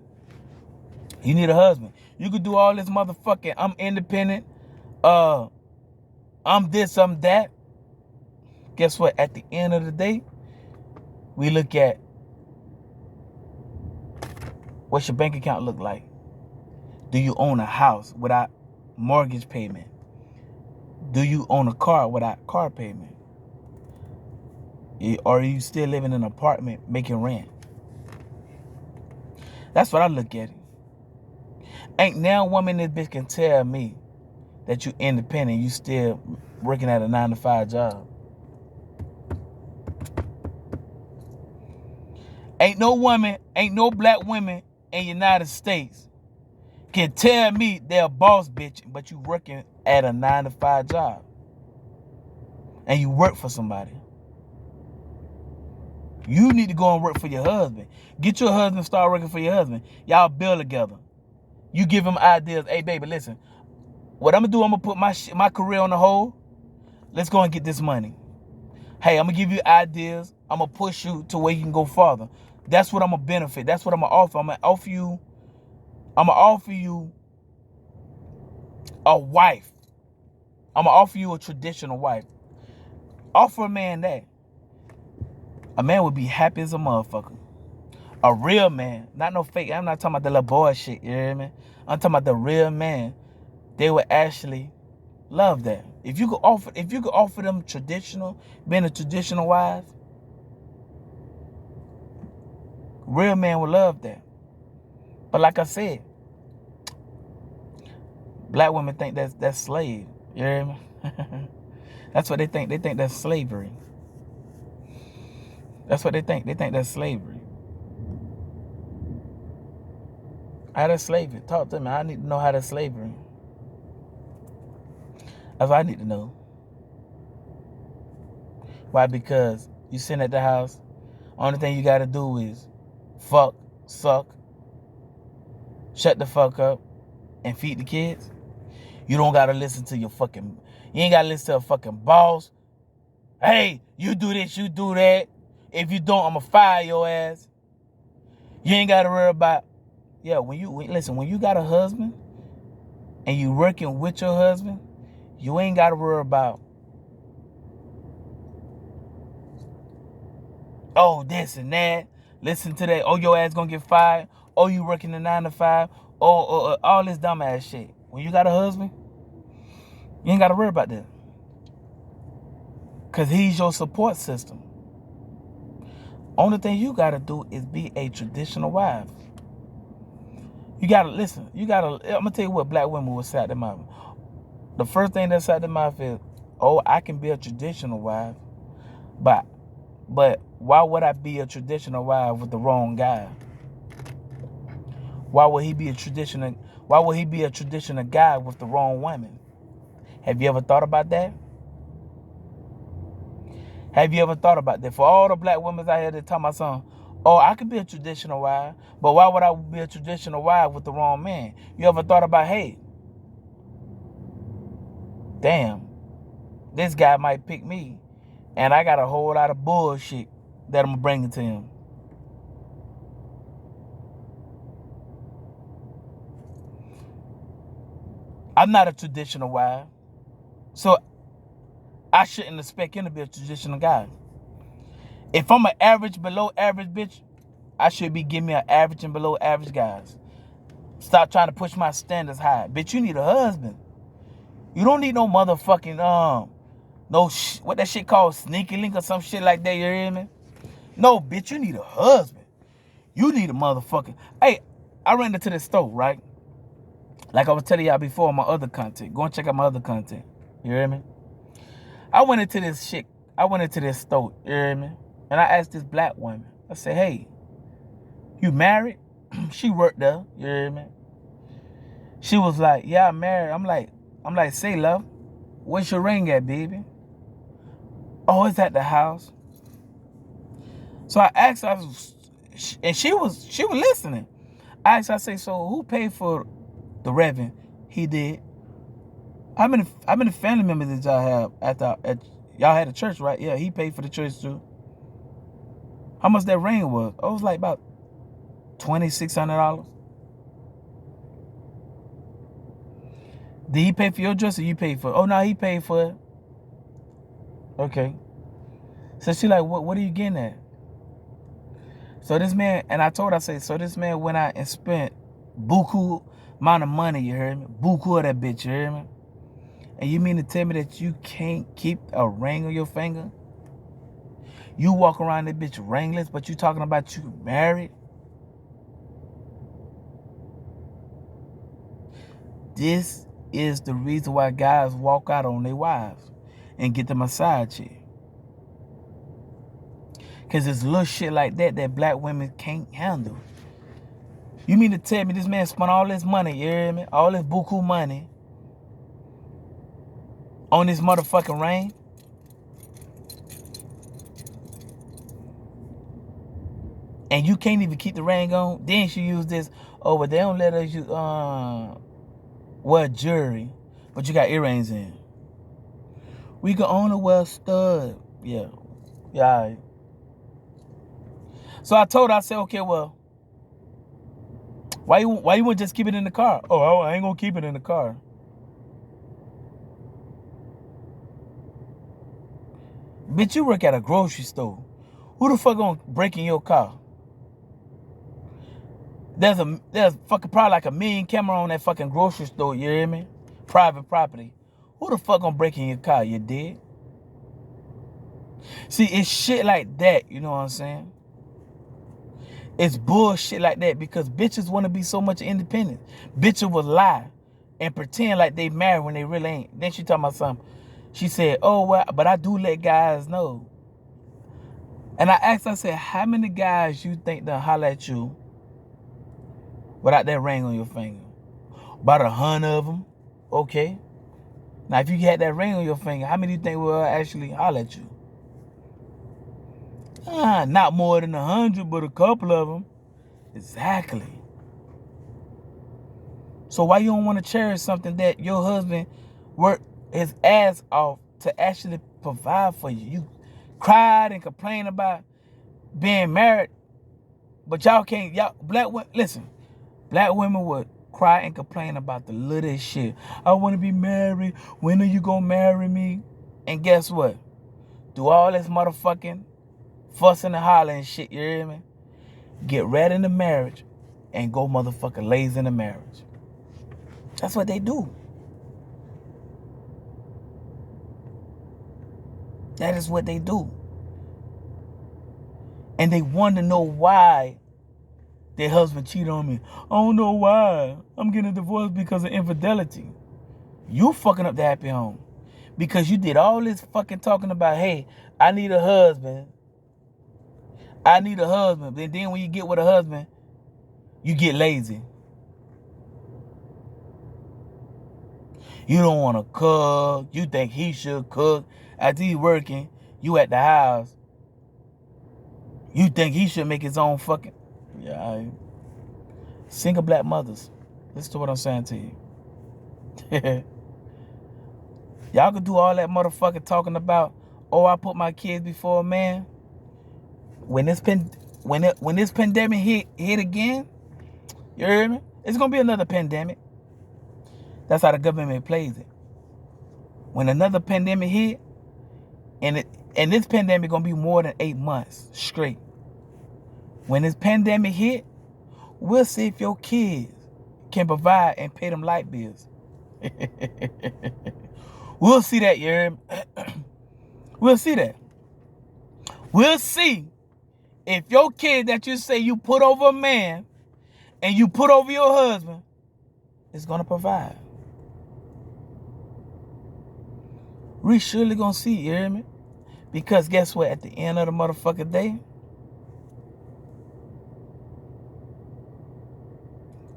You need a husband. You could do all this motherfucking, I'm independent, I'm this, I'm that. Guess what? At the end of the day, we look at what's your bank account look like. Do you own a house without mortgage payment? Do you own a car without car payment? Or are you still living in an apartment making rent? That's what I look at it. Ain't now woman in this bitch can tell me that you independent, you still working at a 9 to 5 job. Ain't no black women in the United States can tell me they're a boss bitch, but you working at a 9 to 5 job. And you work for somebody. You need to go and work for your husband. Get your husband, start working for your husband. Y'all build together. You give him ideas. Hey, baby, listen. What I'm going to do, I'm going to put my career on the hold. Let's go and get this money. Hey, I'm going to give you ideas. I'm going to push you to where you can go farther. That's what I'm going to benefit. That's what I'm going to offer. I'm going to offer you a wife. I'm going to offer you a traditional wife. Offer a man that. A man would be happy as a motherfucker. A real man. Not no fake. I'm not talking about the little boy shit. You hear me? I'm talking about the real man. They would actually love that. If you could offer them being a traditional wife, real man would love that. But like I said, black women think that's slave. You hear me? That's what they think. They think that's slavery. That's what they think. They think that's slavery. How that's slavery? Talk to me. I need to know how that's slavery. That's what I need to know. Why? Because you sitting at the house, only thing you got to do is suck, shut the fuck up, and feed the kids. You don't gotta listen to your fucking, you ain't gotta listen to a fucking boss. Hey, you do this, you do that. If you don't, I'ma fire your ass. You ain't gotta worry about, yeah, when you got a husband and you working with your husband, you ain't gotta worry about, oh, this and that. Listen to that. Oh, your ass gonna get fired. Oh, you working a 9 to 5. Oh, all this dumb ass shit. When you got a husband, you ain't gotta worry about that. Cause he's your support system. Only thing you gotta do is be a traditional wife. You gotta listen. I'm gonna tell you what black women will say out their mouth. The first thing that's out their mouth is, oh, I can be a traditional wife, but why would I be a traditional wife with the wrong guy? Why would he be a traditional guy with the wrong woman? Have you ever thought about that? Have you ever thought about that? For all the black women out here that tell my son, oh, I could be a traditional wife, but why would I be a traditional wife with the wrong man? You ever thought about, hey, damn, this guy might pick me, and I got a whole lot of bullshit that I'm bringing to him. I'm not a traditional wife, so I shouldn't expect him to be a traditional guy. If I'm an average, below average bitch, I should be giving me an average and below average guys. Stop trying to push my standards high. Bitch, you need a husband. You don't need no motherfucking, what that shit called, sneaky link or some shit like that, you hear me? No, bitch, you need a husband. You need a motherfucking, hey, I ran into this store, right? Like I was telling y'all before on my other content. Go and check out my other content. You hear me? I went into this store, you hear me? And I asked this black woman, I said, hey, you married? She worked there, you hear me? She was like, yeah, I'm married. I'm like, say, love, where's your ring at, baby? Oh, it's at the house. So I asked her, and she was listening. I asked her, I say, so who paid for the Reverend? He did. How many family members did y'all have y'all had a church, right? Yeah, he paid for the church too. How much that ring was? Oh, it was like about $2,600. Did he pay for your dress or you paid for it? Oh no, he paid for it. Okay. So she like, what are you getting at? So this man, and I told her, I said, so this man went out and spent buku amount of money, you heard me? Buku of that bitch, you heard me? And you mean to tell me that you can't keep a ring on your finger? You walk around that bitch ringless, but you talking about you married? This is the reason why guys walk out on their wives and get them a side chick. Because it's little shit like that black women can't handle. You mean to tell me this man spent all this money, you hear me? All this buku money on this motherfucking ring? And you can't even keep the ring on? Then she used this, oh, but they don't let us use, wear jewelry, but you got earrings in. We can only wear stud. Yeah. Yeah, all right. So I told her, I said, okay, well, why you wouldn't just keep it in the car? Oh, I ain't gonna keep it in the car. Bitch, you work at a grocery store. Who the fuck gonna break in your car? There's fucking probably like 1 million camera on that fucking grocery store, you hear me? Private property. Who the fuck gonna break in your car, you dig? See, it's shit like that, you know what I'm saying? It's bullshit like that because bitches want to be so much independent. Bitches will lie and pretend like they married when they really ain't. Then she talking about something. She said, oh, well, but I do let guys know. And I asked her, I said, how many guys you think they'll holler at you without that ring on your finger? About 100 of them. Okay. Now, if you had that ring on your finger, how many do you think will actually holler at you? Not more than 100, but a couple of them. Exactly. So why you don't want to cherish something that your husband worked his ass off to actually provide for you? You cried and complained about being married, but y'all can't, listen, black women would cry and complain about the littlest shit. I want to be married. When are you going to marry me? And guess what? Do all this motherfucking fussing and hollering and shit, you hear me? Get ready in the marriage and go motherfucking lazy in the marriage. That's what they do. That is what they do. And they want to know why their husband cheated on me. I don't know why. I'm getting a divorce because of infidelity. You fucking up the happy home. Because you did all this fucking talking about, hey, I need a husband. I need a husband. And then when you get with a husband, you get lazy. You don't want to cook. You think he should cook. After he working, you at the house. You think he should make his own fucking... Yeah, single black mothers. Listen to what I'm saying to you. Y'all could do all that motherfucking talking about, oh, I put my kids before a man. When this pandemic hit again, you heard me? It's gonna be another pandemic. That's how the government plays it. When another pandemic hit, and this pandemic gonna be more than 8 months straight. When this pandemic hit, we'll see if your kids can provide and pay them light bills. We'll see that, you hear me? We'll see that. We'll see if your kid that you say you put over a man and you put over your husband is gonna provide. We surely gonna see, you hear me? Because guess what? At the end of the motherfucking day,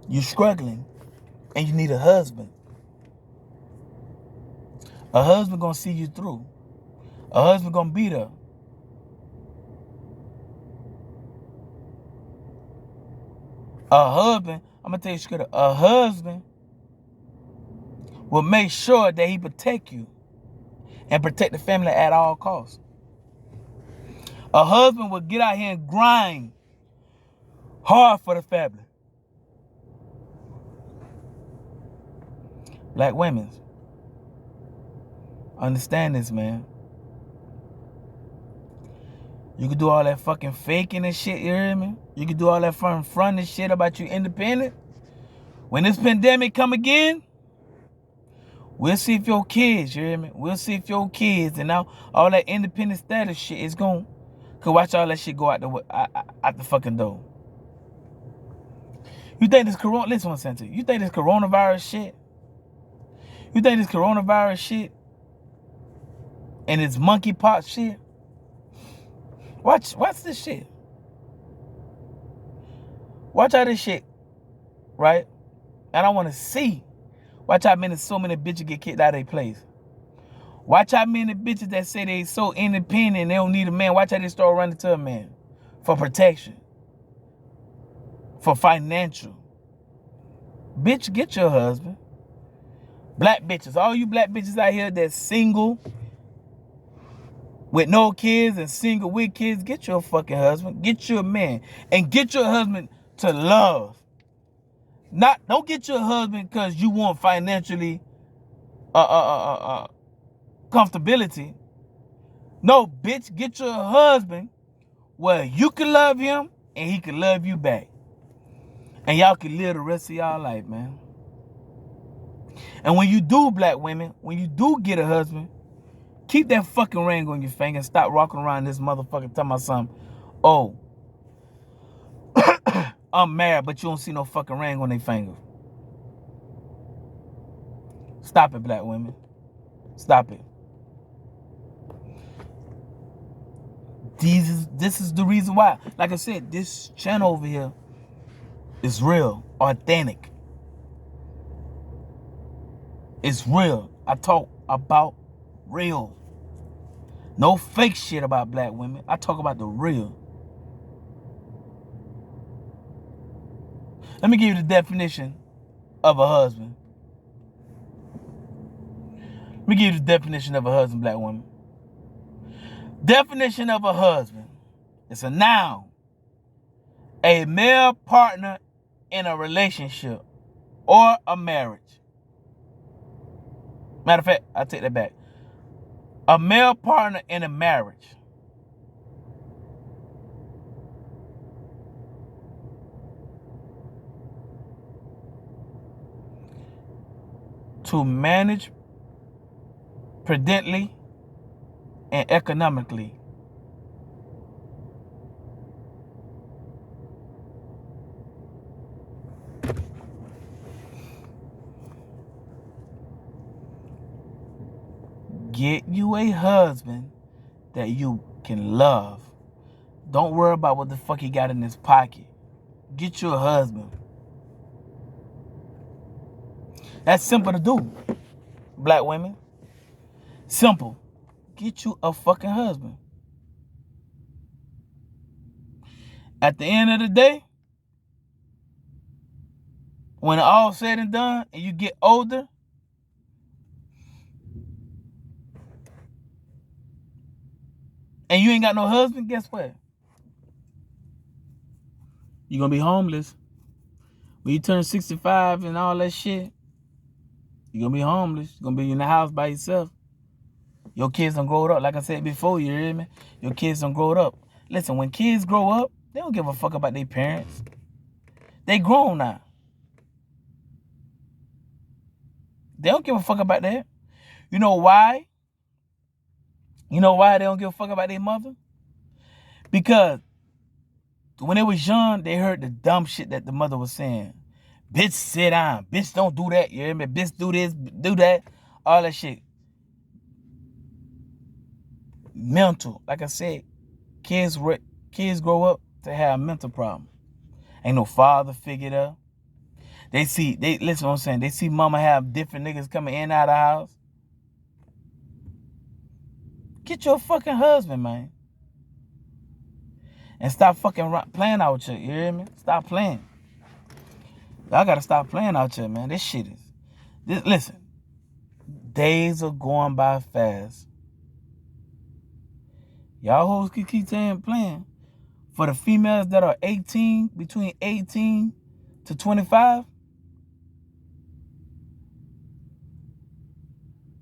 you're struggling and you need a husband. A husband gonna see you through. A husband gonna be there. A husband, I'm gonna tell you straight up, a husband will make sure that he protect you and protect the family at all costs. A husband will get out here and grind hard for the family. Black women, understand this, man. You can do all that fucking faking and shit, you hear me? You can do all that front and shit about you independent. When this pandemic come again, we'll see if your kids, you hear me? We'll see if your kids and now all that independent status shit is going. Cause watch all that shit go out the fucking door. You think this corona? Listen, what I'm saying to you. You think this coronavirus shit? You think this coronavirus shit and this monkeypox shit? Watch this shit. Watch how this shit, right? And I want to see. Watch how so many bitches get kicked out of their place. Watch how many bitches that say they so independent they don't need a man. Watch how they start running to a man for protection, for financial. Bitch, get your husband. Black bitches, all you black bitches out here that's single with no kids and single with kids, get your fucking husband. Get your man. And get your husband to love. Don't get your husband because you want financially comfortability. No, bitch, get your husband where you can love him and he can love you back. And y'all can live the rest of y'all life, man. And when you do, black women, when you do get a husband, keep that fucking ring on your finger and stop walking around this motherfucker talking about something. Oh, I'm married, but you don't see no fucking ring on their finger. Stop it, black women. Stop it. This is the reason why. Like I said, this channel over here is real, authentic. It's real. I talk about real. No fake shit about black women. I talk about the real. Let me give you the definition of a husband. Let me give you the definition of a husband, black woman. Definition of a husband. It's a noun. A male partner in a relationship or a marriage. Matter of fact, I take that back. A male partner in a marriage. To manage prudently and economically. Get you a husband that you can love. Don't worry about what the fuck he got in his pocket. Get you a husband. That's simple to do, black women. Simple. Get you a fucking husband. At the end of the day, when all said and done and you get older, and you ain't got no husband, guess what? You're going to be homeless. When you turn 65 and all that shit, you're going to be homeless. You're going to be in the house by yourself. Your kids done grow up. Like I said before, you hear me? Your kids done grow up. Listen, when kids grow up, they don't give a fuck about their parents. They grown now. They don't give a fuck about that. You know why? You know why they don't give a fuck about their mother? Because when they was young, they heard the dumb shit that the mother was saying. Bitch, sit down. Bitch, don't do that. You hear me? Bitch, do this, do that. All that shit. Mental. Like I said, kids grow up to have mental problems. Ain't no father figure there. Listen what I'm saying. They see mama have different niggas coming in and out of the house. Get your fucking husband, man. And stop fucking playing out here. You hear me? Stop playing. Y'all gotta stop playing out here, man. This shit is... Listen. Days are going by fast. Y'all hoes can keep playing. For the females that are 18, between 18 to 25,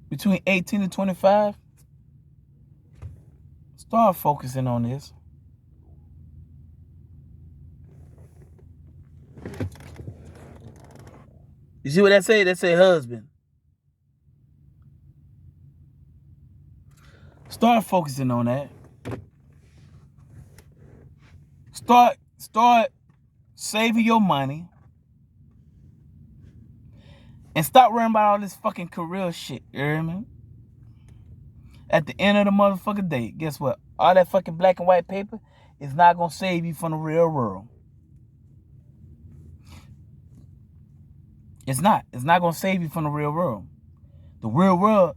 between 18 to 25, start focusing on this. You see what that say? That say husband. Start focusing on that. Start saving your money. And stop worrying about all this fucking career shit. You hear me? At the end of the motherfucking day, guess what? All that fucking black and white paper is not gonna save you from the real world. It's not. It's not gonna save you from the real world. The real world,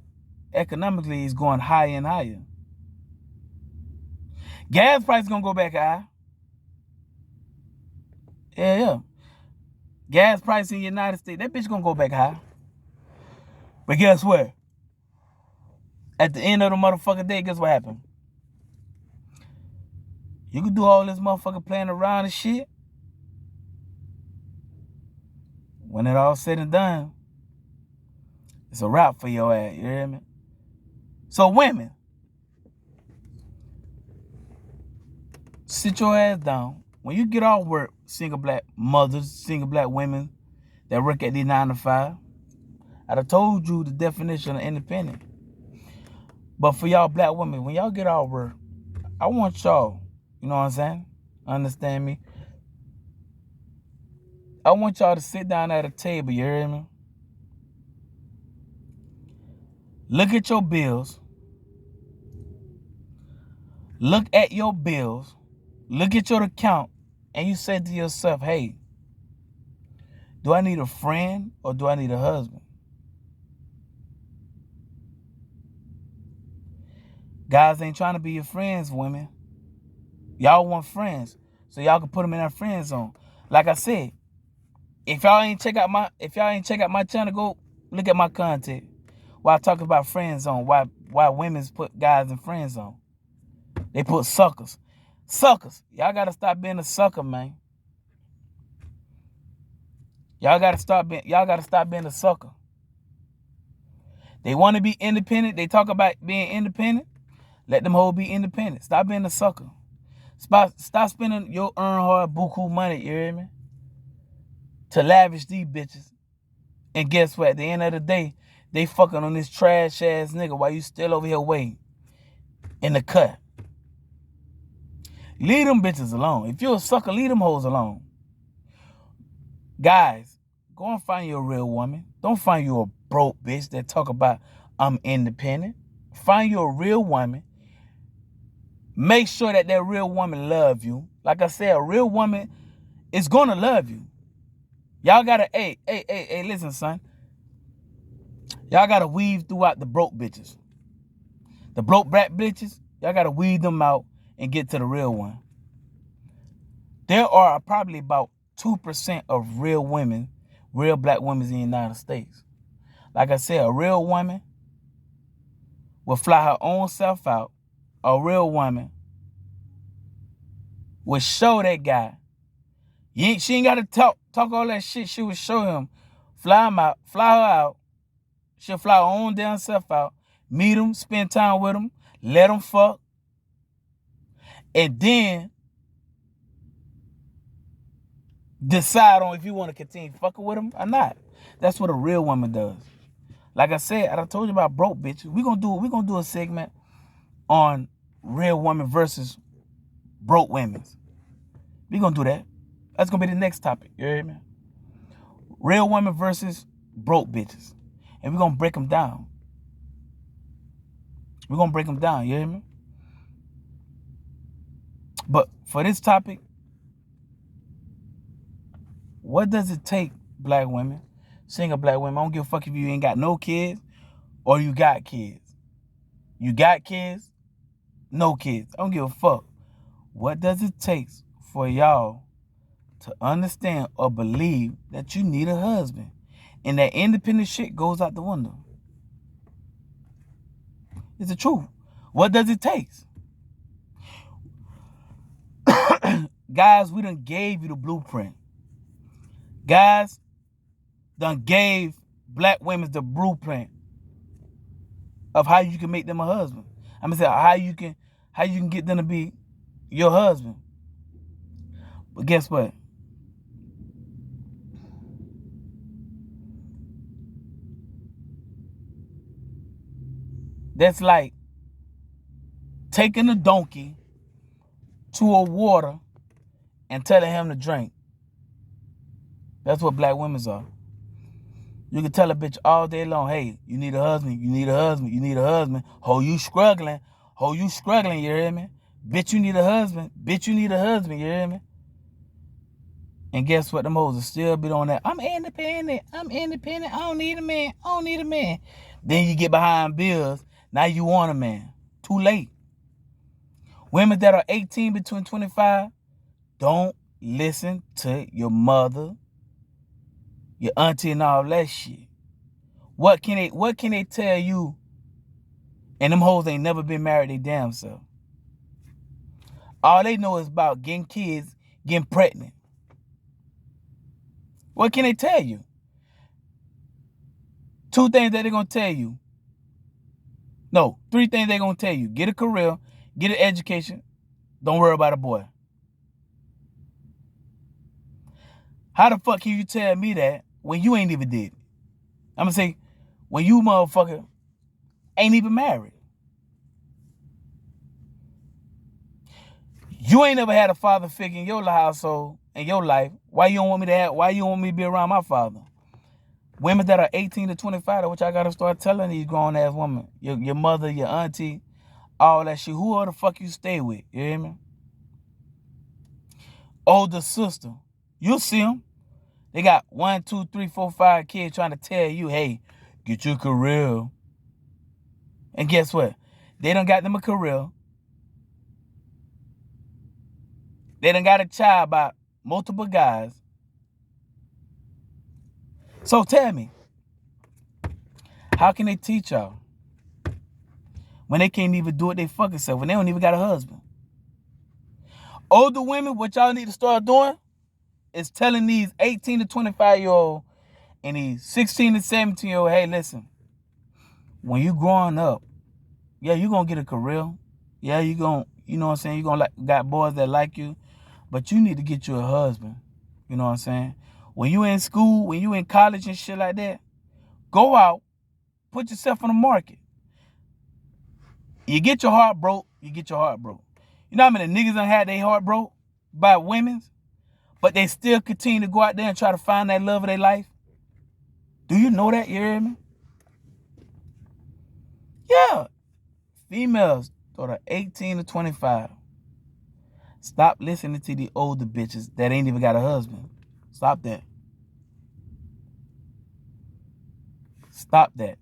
economically, is going higher and higher. Gas price is gonna go back high. Yeah. Gas price in the United States, that bitch gonna go back high. But guess what? At the end of the motherfucking day, guess what happened? You can do all this motherfucking playing around and shit. When it all said and done, it's a wrap for your ass, you hear me? So women, sit your ass down. When you get off work, single black mothers, single black women that work at these 9 to 5, I done told you the definition of independent. But for y'all black women, when y'all get off work, I want y'all, you know what I'm saying? Understand me? I want y'all to sit down at a table, you hear me? Look at your bills. Look at your bills. Look at your account. And you say to yourself, hey, do I need a friend or do I need a husband? Guys ain't trying to be your friends, women. Y'all want friends, so y'all can put them in our friend zone. Like I said, If y'all ain't check out my channel, go look at my content. Why I talk about friend zone, why women's put guys in friend zone. They put suckers. Suckers. Y'all gotta stop being a sucker, man. Y'all gotta stop being a sucker. They want to be independent. They talk about being independent. Let them whole be independent. Stop being a sucker. Stop spending your earn hard buku money, you hear me? To lavish these bitches. And guess what? At the end of the day, they fucking on this trash ass nigga while you still over here waiting in the cut. Leave them bitches alone. If you're a sucker, leave them hoes alone. Guys, go and find you a real woman. Don't find you a broke bitch that talk about I'm independent. Find you a real woman. Make sure that real woman love you. Like I said, a real woman is gonna love you. Y'all gotta, hey, listen, son. Y'all gotta weave throughout the broke bitches. The broke brat bitches, y'all gotta weed them out and get to the real one. There are probably about 2% of real women, real black women in the United States. Like I said, a real woman will fly her own self out. A real woman will show that guy. She ain't got to talk all that shit. She will show him, fly him out, fly her out. She'll fly her own damn self out, meet him, spend time with him, let him fuck, and then decide on if you want to continue fucking with him or not. That's what a real woman does. Like I said, I told you about broke bitches. We're gonna do a segment on real women versus broke women. We're gonna do that. That's gonna be the next topic. You hear me? Real women versus broke bitches. And we're gonna break them down. We're gonna break them down, you hear me? But for this topic, what does it take, black women, single black women? I don't give a fuck if you ain't got no kids or you got kids. You got kids, no kids. I don't give a fuck. What does it take for y'all to understand or believe that you need a husband? And that independent shit goes out the window. It's the truth. What does it take? Guys, we done gave you the blueprint. Guys, done gave black women the blueprint of how you can make them a husband. I'm gonna say how you can get them to be your husband. But guess what? That's like taking a donkey to a water and telling him to drink. That's what black women are. You can tell a bitch all day long, hey, you need a husband, you need a husband, you need a husband. Ho, you struggling, you hear me? Bitch, you need a husband, bitch, you need a husband, you hear me? And guess what? Them hoes will still be on that. I'm independent, I don't need a man, Then you get behind bills, now you want a man. Too late. Women that are 18 between 25, don't listen to your mother, your auntie, and all that shit. What can they tell you? And them hoes ain't never been married they damn self. All they know is about getting kids, getting pregnant. What can they tell you? 2 things that they're gonna tell you. No, 3 things they're gonna tell you. Get a career, get an education, don't worry about a boy. How the fuck can you tell me that when you ain't even did it? I'm gonna say, when you motherfucker ain't even married. You ain't never had a father figure in your household, in your life. Why you don't want me to be around my father? Women that are 18 to 25, which I gotta start telling these grown ass women, your mother, your auntie, all that shit. Who the fuck you stay with? You hear me? Older sister. You'll see them. They got 1, 2, 3, 4, 5 kids trying to tell you, hey, get your career. And guess what? They done got them a career. They done got a child by multiple guys. So tell me, how can they teach y'all when they can't even do it they fucking self, when they don't even got a husband? Older women, what y'all need to start doing is telling these 18 to 25-year-old and these 16 to 17-year-old, hey, listen, when you growing up, yeah, you gonna get a career. Yeah, you gonna, you know what I'm saying, you gonna got boys that like you, but you need to get you a husband. You know what I'm saying? When you in school, when you in college and shit like that, go out, put yourself on the market. You get your heart broke, you get your heart broke. You know how many niggas done had their heart broke by women, but they still continue to go out there and try to find that love of their life? Do you know that? You hear me? Yeah. Females that are 18 to 25. Stop listening to the older bitches that ain't even got a husband. Stop that. Stop that.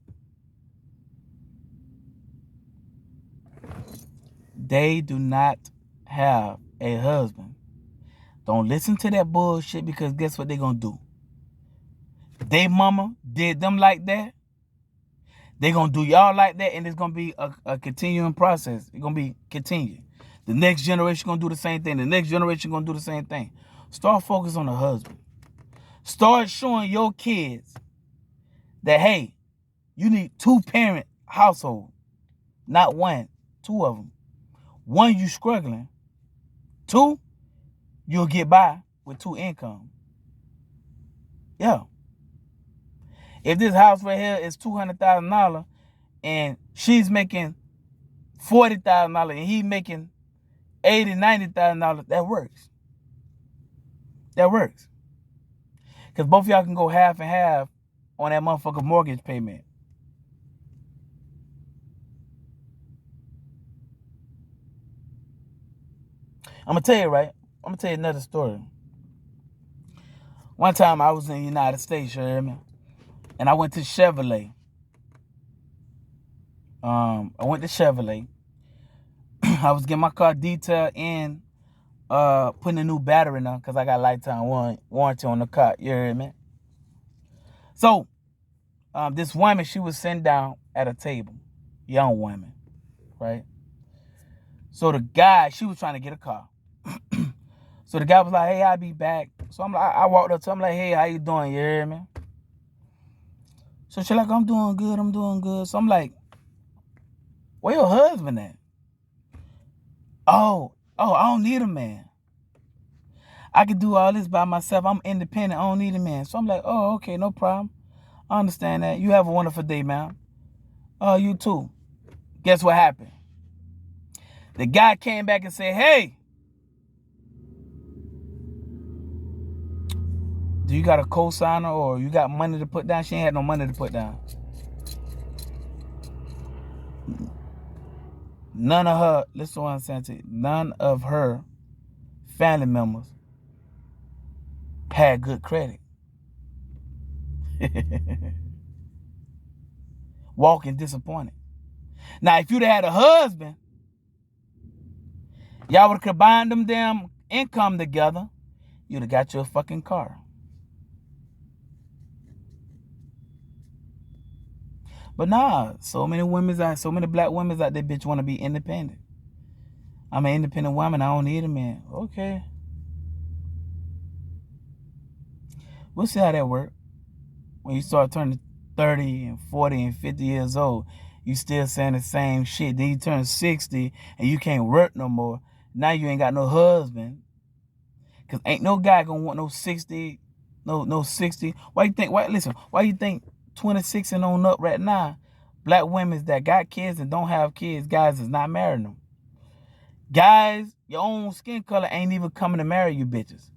They do not have a husband. Don't listen to that bullshit, because guess what they gonna do? They mama did them like that. They gonna do y'all like that, and it's gonna be a continuing process. It's gonna be continued. The next generation gonna do the same thing. The next generation gonna do the same thing. Start focus on the husband. Start showing your kids that, hey, you need 2-parent household, not one, 2 of them. 1, you struggling. 2, you'll get by with 2 income. Yeah. If this house right here is $200,000 and she's making $40,000 and he making $80,000, $90,000, that works. That works. Because both of y'all can go half and half on that motherfucker mortgage payment. I'm going to tell you, right? I'm going to tell you another story. One time I was in the United States, you hear me? And I went to Chevrolet. I went to Chevrolet. I was getting my car detailed and putting a new battery in, because I got lifetime warranty on the car. You hear me? So, this woman, she was sitting down at a table. Young woman, right? So the guy, she was trying to get a car. So the guy was like, hey, I'll be back. So I'm like, I walked up to him like, hey, how you doing? You hear me? So she's like, I'm doing good, I'm doing good. So I'm like, where your husband at? Oh, I don't need a man. I can do all this by myself. I'm independent. I don't need a man. So I'm like, oh, okay, no problem. I understand that. You have a wonderful day, ma'am. Oh, you too. Guess what happened? The guy came back and said, hey, do you got a co-signer or you got money to put down? She ain't had no money to put down. None of her, listen to what I'm saying to you, none of her family members had good credit. Walking disappointed. Now, if you'd have had a husband, y'all would have combined them damn income together, you'd have got you a fucking car. But nah, so many black women out there, bitch, want to be independent. I'm an independent woman. I don't need a man. Okay. We'll see how that works. When you start turning 30 and 40 and 50 years old, you still saying the same shit. Then you turn 60 and you can't work no more. Now you ain't got no husband. Because ain't no guy gonna want no 60, no 60. Why you think 26 and on up right now, black women that got kids and don't have kids, guys is not marrying them. Guys, your own skin color ain't even coming to marry you bitches.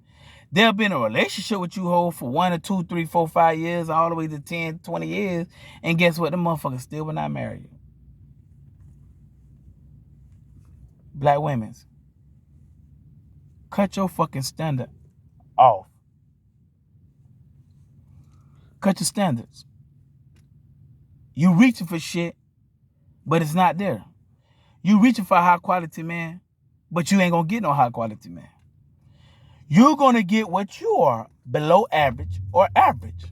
They'll be in a relationship with you whole for 1 or 2, 3, 4, 5 years, all the way to 10, 20 years. And guess what? The motherfucker still will not marry you. Black women's, cut your fucking standard off. Cut your standards. You reaching for shit, but it's not there. You reaching for a high quality man, but you ain't gonna get no high quality man. You're gonna get what you are, below average or average.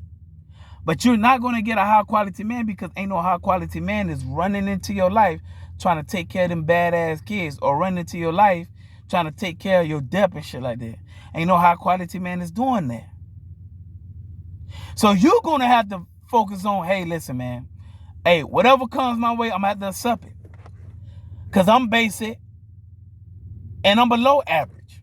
But you're not going to get a high quality man because ain't no high quality man is running into your life trying to take care of them badass kids, or running into your life trying to take care of your debt and shit like that. Ain't no high quality man is doing that. So you're going to have to focus on, hey, listen, man. Hey, whatever comes my way, I'm going to have to accept it. Because I'm basic and I'm below average.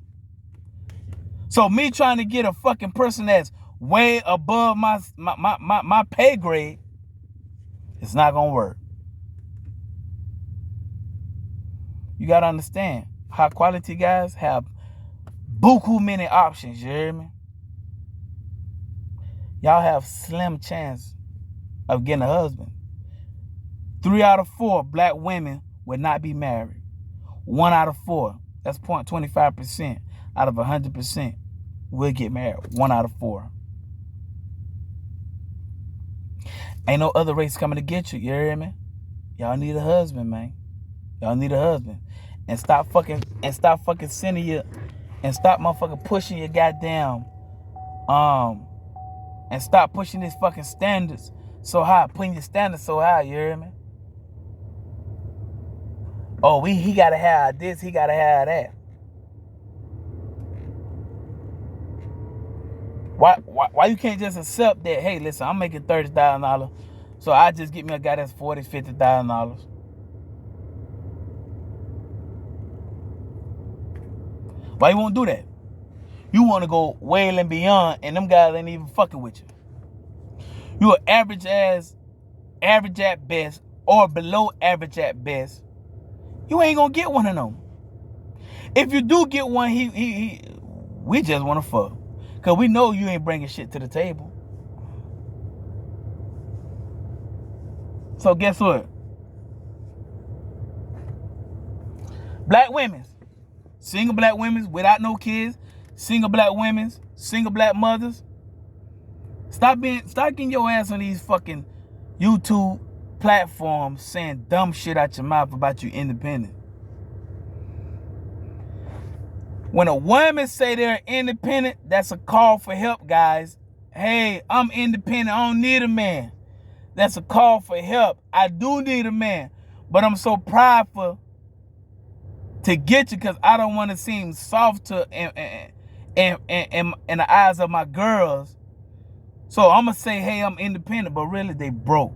So me trying to get a fucking person that's way above my pay grade, it's not going to work. You got to understand, high quality guys have buku many options, you hear me? Y'all have slim chance of getting a husband. 3 out of 4 black women would not be married. 1 out of 4, that's 0.25% out of 100% will get married. 1 out of 4. Ain't no other race coming to get you, you hear me? Y'all need a husband, man. Y'all need a husband. And stop fucking sending your, and stop motherfucking pushing your goddamn, and stop pushing these fucking standards so high, putting your standards so high, you hear me? Oh, he gotta have this, he gotta have that. Why you can't just accept that, hey, listen, I'm making $30,000, so I just get me a guy that's $40,000, $50,000. Why you won't do that? You want to go way and beyond, and them guys ain't even fucking with you. You are average at best, or below average at best. You ain't gonna get one of them. If you do get one, we just want to fuck, cause we know you ain't bringing shit to the table. So guess what? Black women, single black women without no kids, single black women, single black mothers. Stop getting your ass on these fucking YouTube platforms saying dumb shit out your mouth about you independent. When a woman say they're independent, that's a call for help, guys. Hey, I'm independent. I don't need a man. That's a call for help. I do need a man, but I'm so prideful to get you because I don't want to seem soft to in the eyes of my girls. So I'm going to say, hey, I'm independent, but really they broke.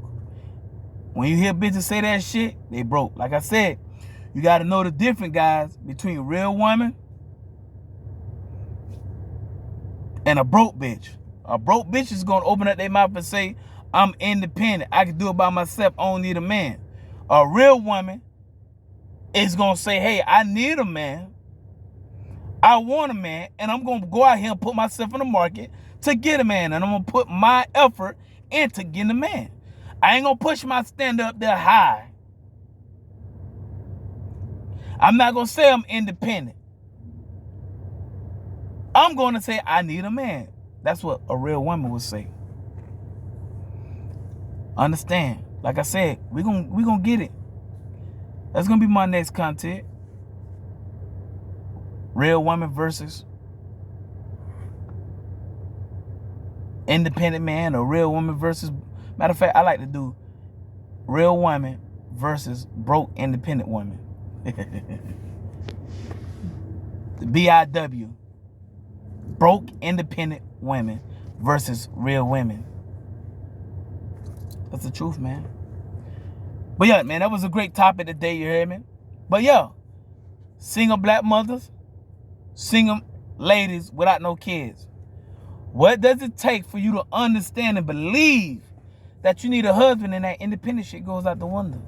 When you hear bitches say that shit, they broke. Like I said, you got to know the difference, guys, between a real woman and a broke bitch. A broke bitch is going to open up their mouth and say, I'm independent. I can do it by myself. I don't need a man. A real woman is going to say, hey, I need a man. I want a man. And I'm going to go out here and put myself in the market to get a man. And I'm going to put my effort into getting a man. I ain't going to push my stand up there high. I'm not going to say I'm independent. I'm going to say I need a man. That's what a real woman would say. Understand? Like I said, we gonna get it. That's gonna be my next content. Real woman versus independent man, or real woman versus, matter of fact, I like to do real woman versus broke independent woman. The BIW. Broke independent women versus real women. That's the truth, man. But yeah, man, that was a great topic today, you hear me? But yeah, single black mothers, single ladies without no kids. What does it take for you to understand and believe that you need a husband and that independent shit goes out the window?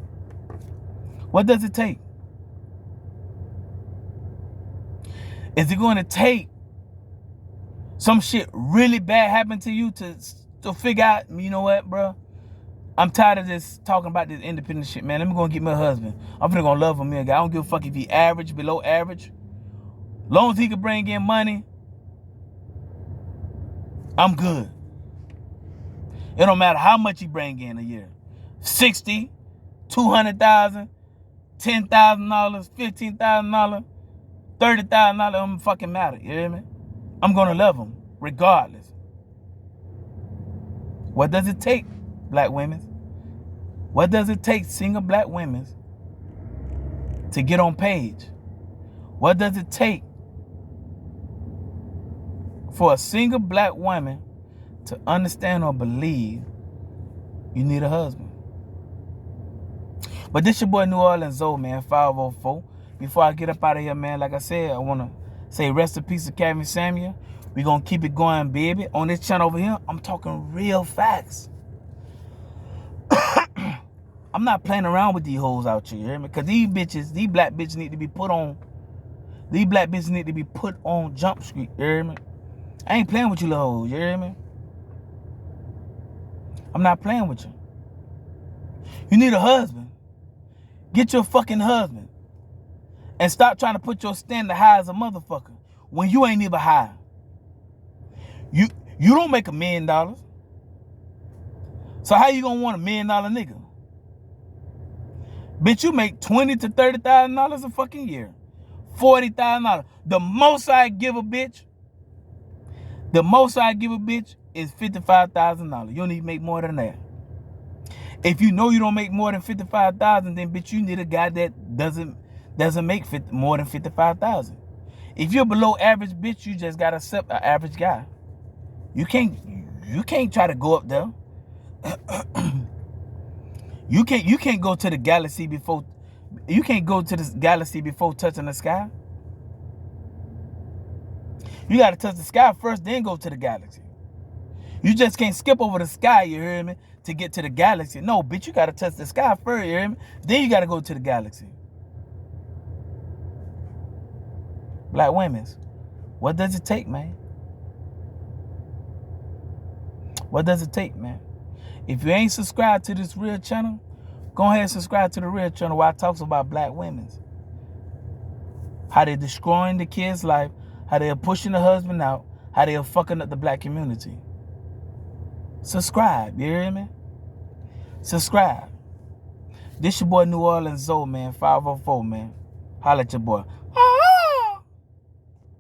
What does it take? Is it going to take some shit really bad happen to you to figure out, you know what, bro? I'm tired of this talking about this independent shit, man. Let me go and get me a husband. I'm finna gonna love him, man. I don't give a fuck if he average, below average. Long as he can bring in money, I'm good. It don't matter how much he bring in a year. 60, 200,000, $10,000, $15,000, $30,000, it don't fucking matter. You hear me? I'm gonna love him regardless. What does it take, black women? What does it take, single black women, to get on page? What does it take for a single black woman to understand or believe you need a husband? But this your boy New Orleans Zoe, man, 504. Before I get up out of here, man, like I said, I want to say rest in peace to Kevin Samuel. We're going to keep it going, baby. On this channel over here, I'm talking real facts. I'm not playing around with these hoes out here, you hear me? Because these black bitches need to be put on, Jump Street, you hear me? I ain't playing with you little hoes, you hear me? I'm not playing with you. You need a husband. Get your fucking husband. And stop trying to put your standard high as a motherfucker when you ain't even high. You don't make $1 million. So how you gonna want $1 million nigga? Bitch, you make $20,000 to $30,000 a fucking year. $40,000. The most I give a bitch is $55,000. You don't even make more than that. If you know you don't make more than $55,000, then bitch, you need a guy that doesn't make more than $55,000. If you're below average, bitch, you just gotta accept an average guy. You can't try to go up there. You can't go to the galaxy before touching the sky. You gotta touch the sky first, then go to the galaxy. You just can't skip over the sky, you hear me, to get to the galaxy. No, bitch, you gotta touch the sky first, you hear me? Then you gotta go to the galaxy. Black women, what does it take, man? What does it take, man? If you ain't subscribed to this real channel, go ahead and subscribe to the real channel where I talk about black women. How they're destroying the kid's life, how they're pushing the husband out, how they're fucking up the black community. Subscribe, you hear me? Subscribe. This your boy New Orleans Zoe, man, 504, man. Holla at your boy.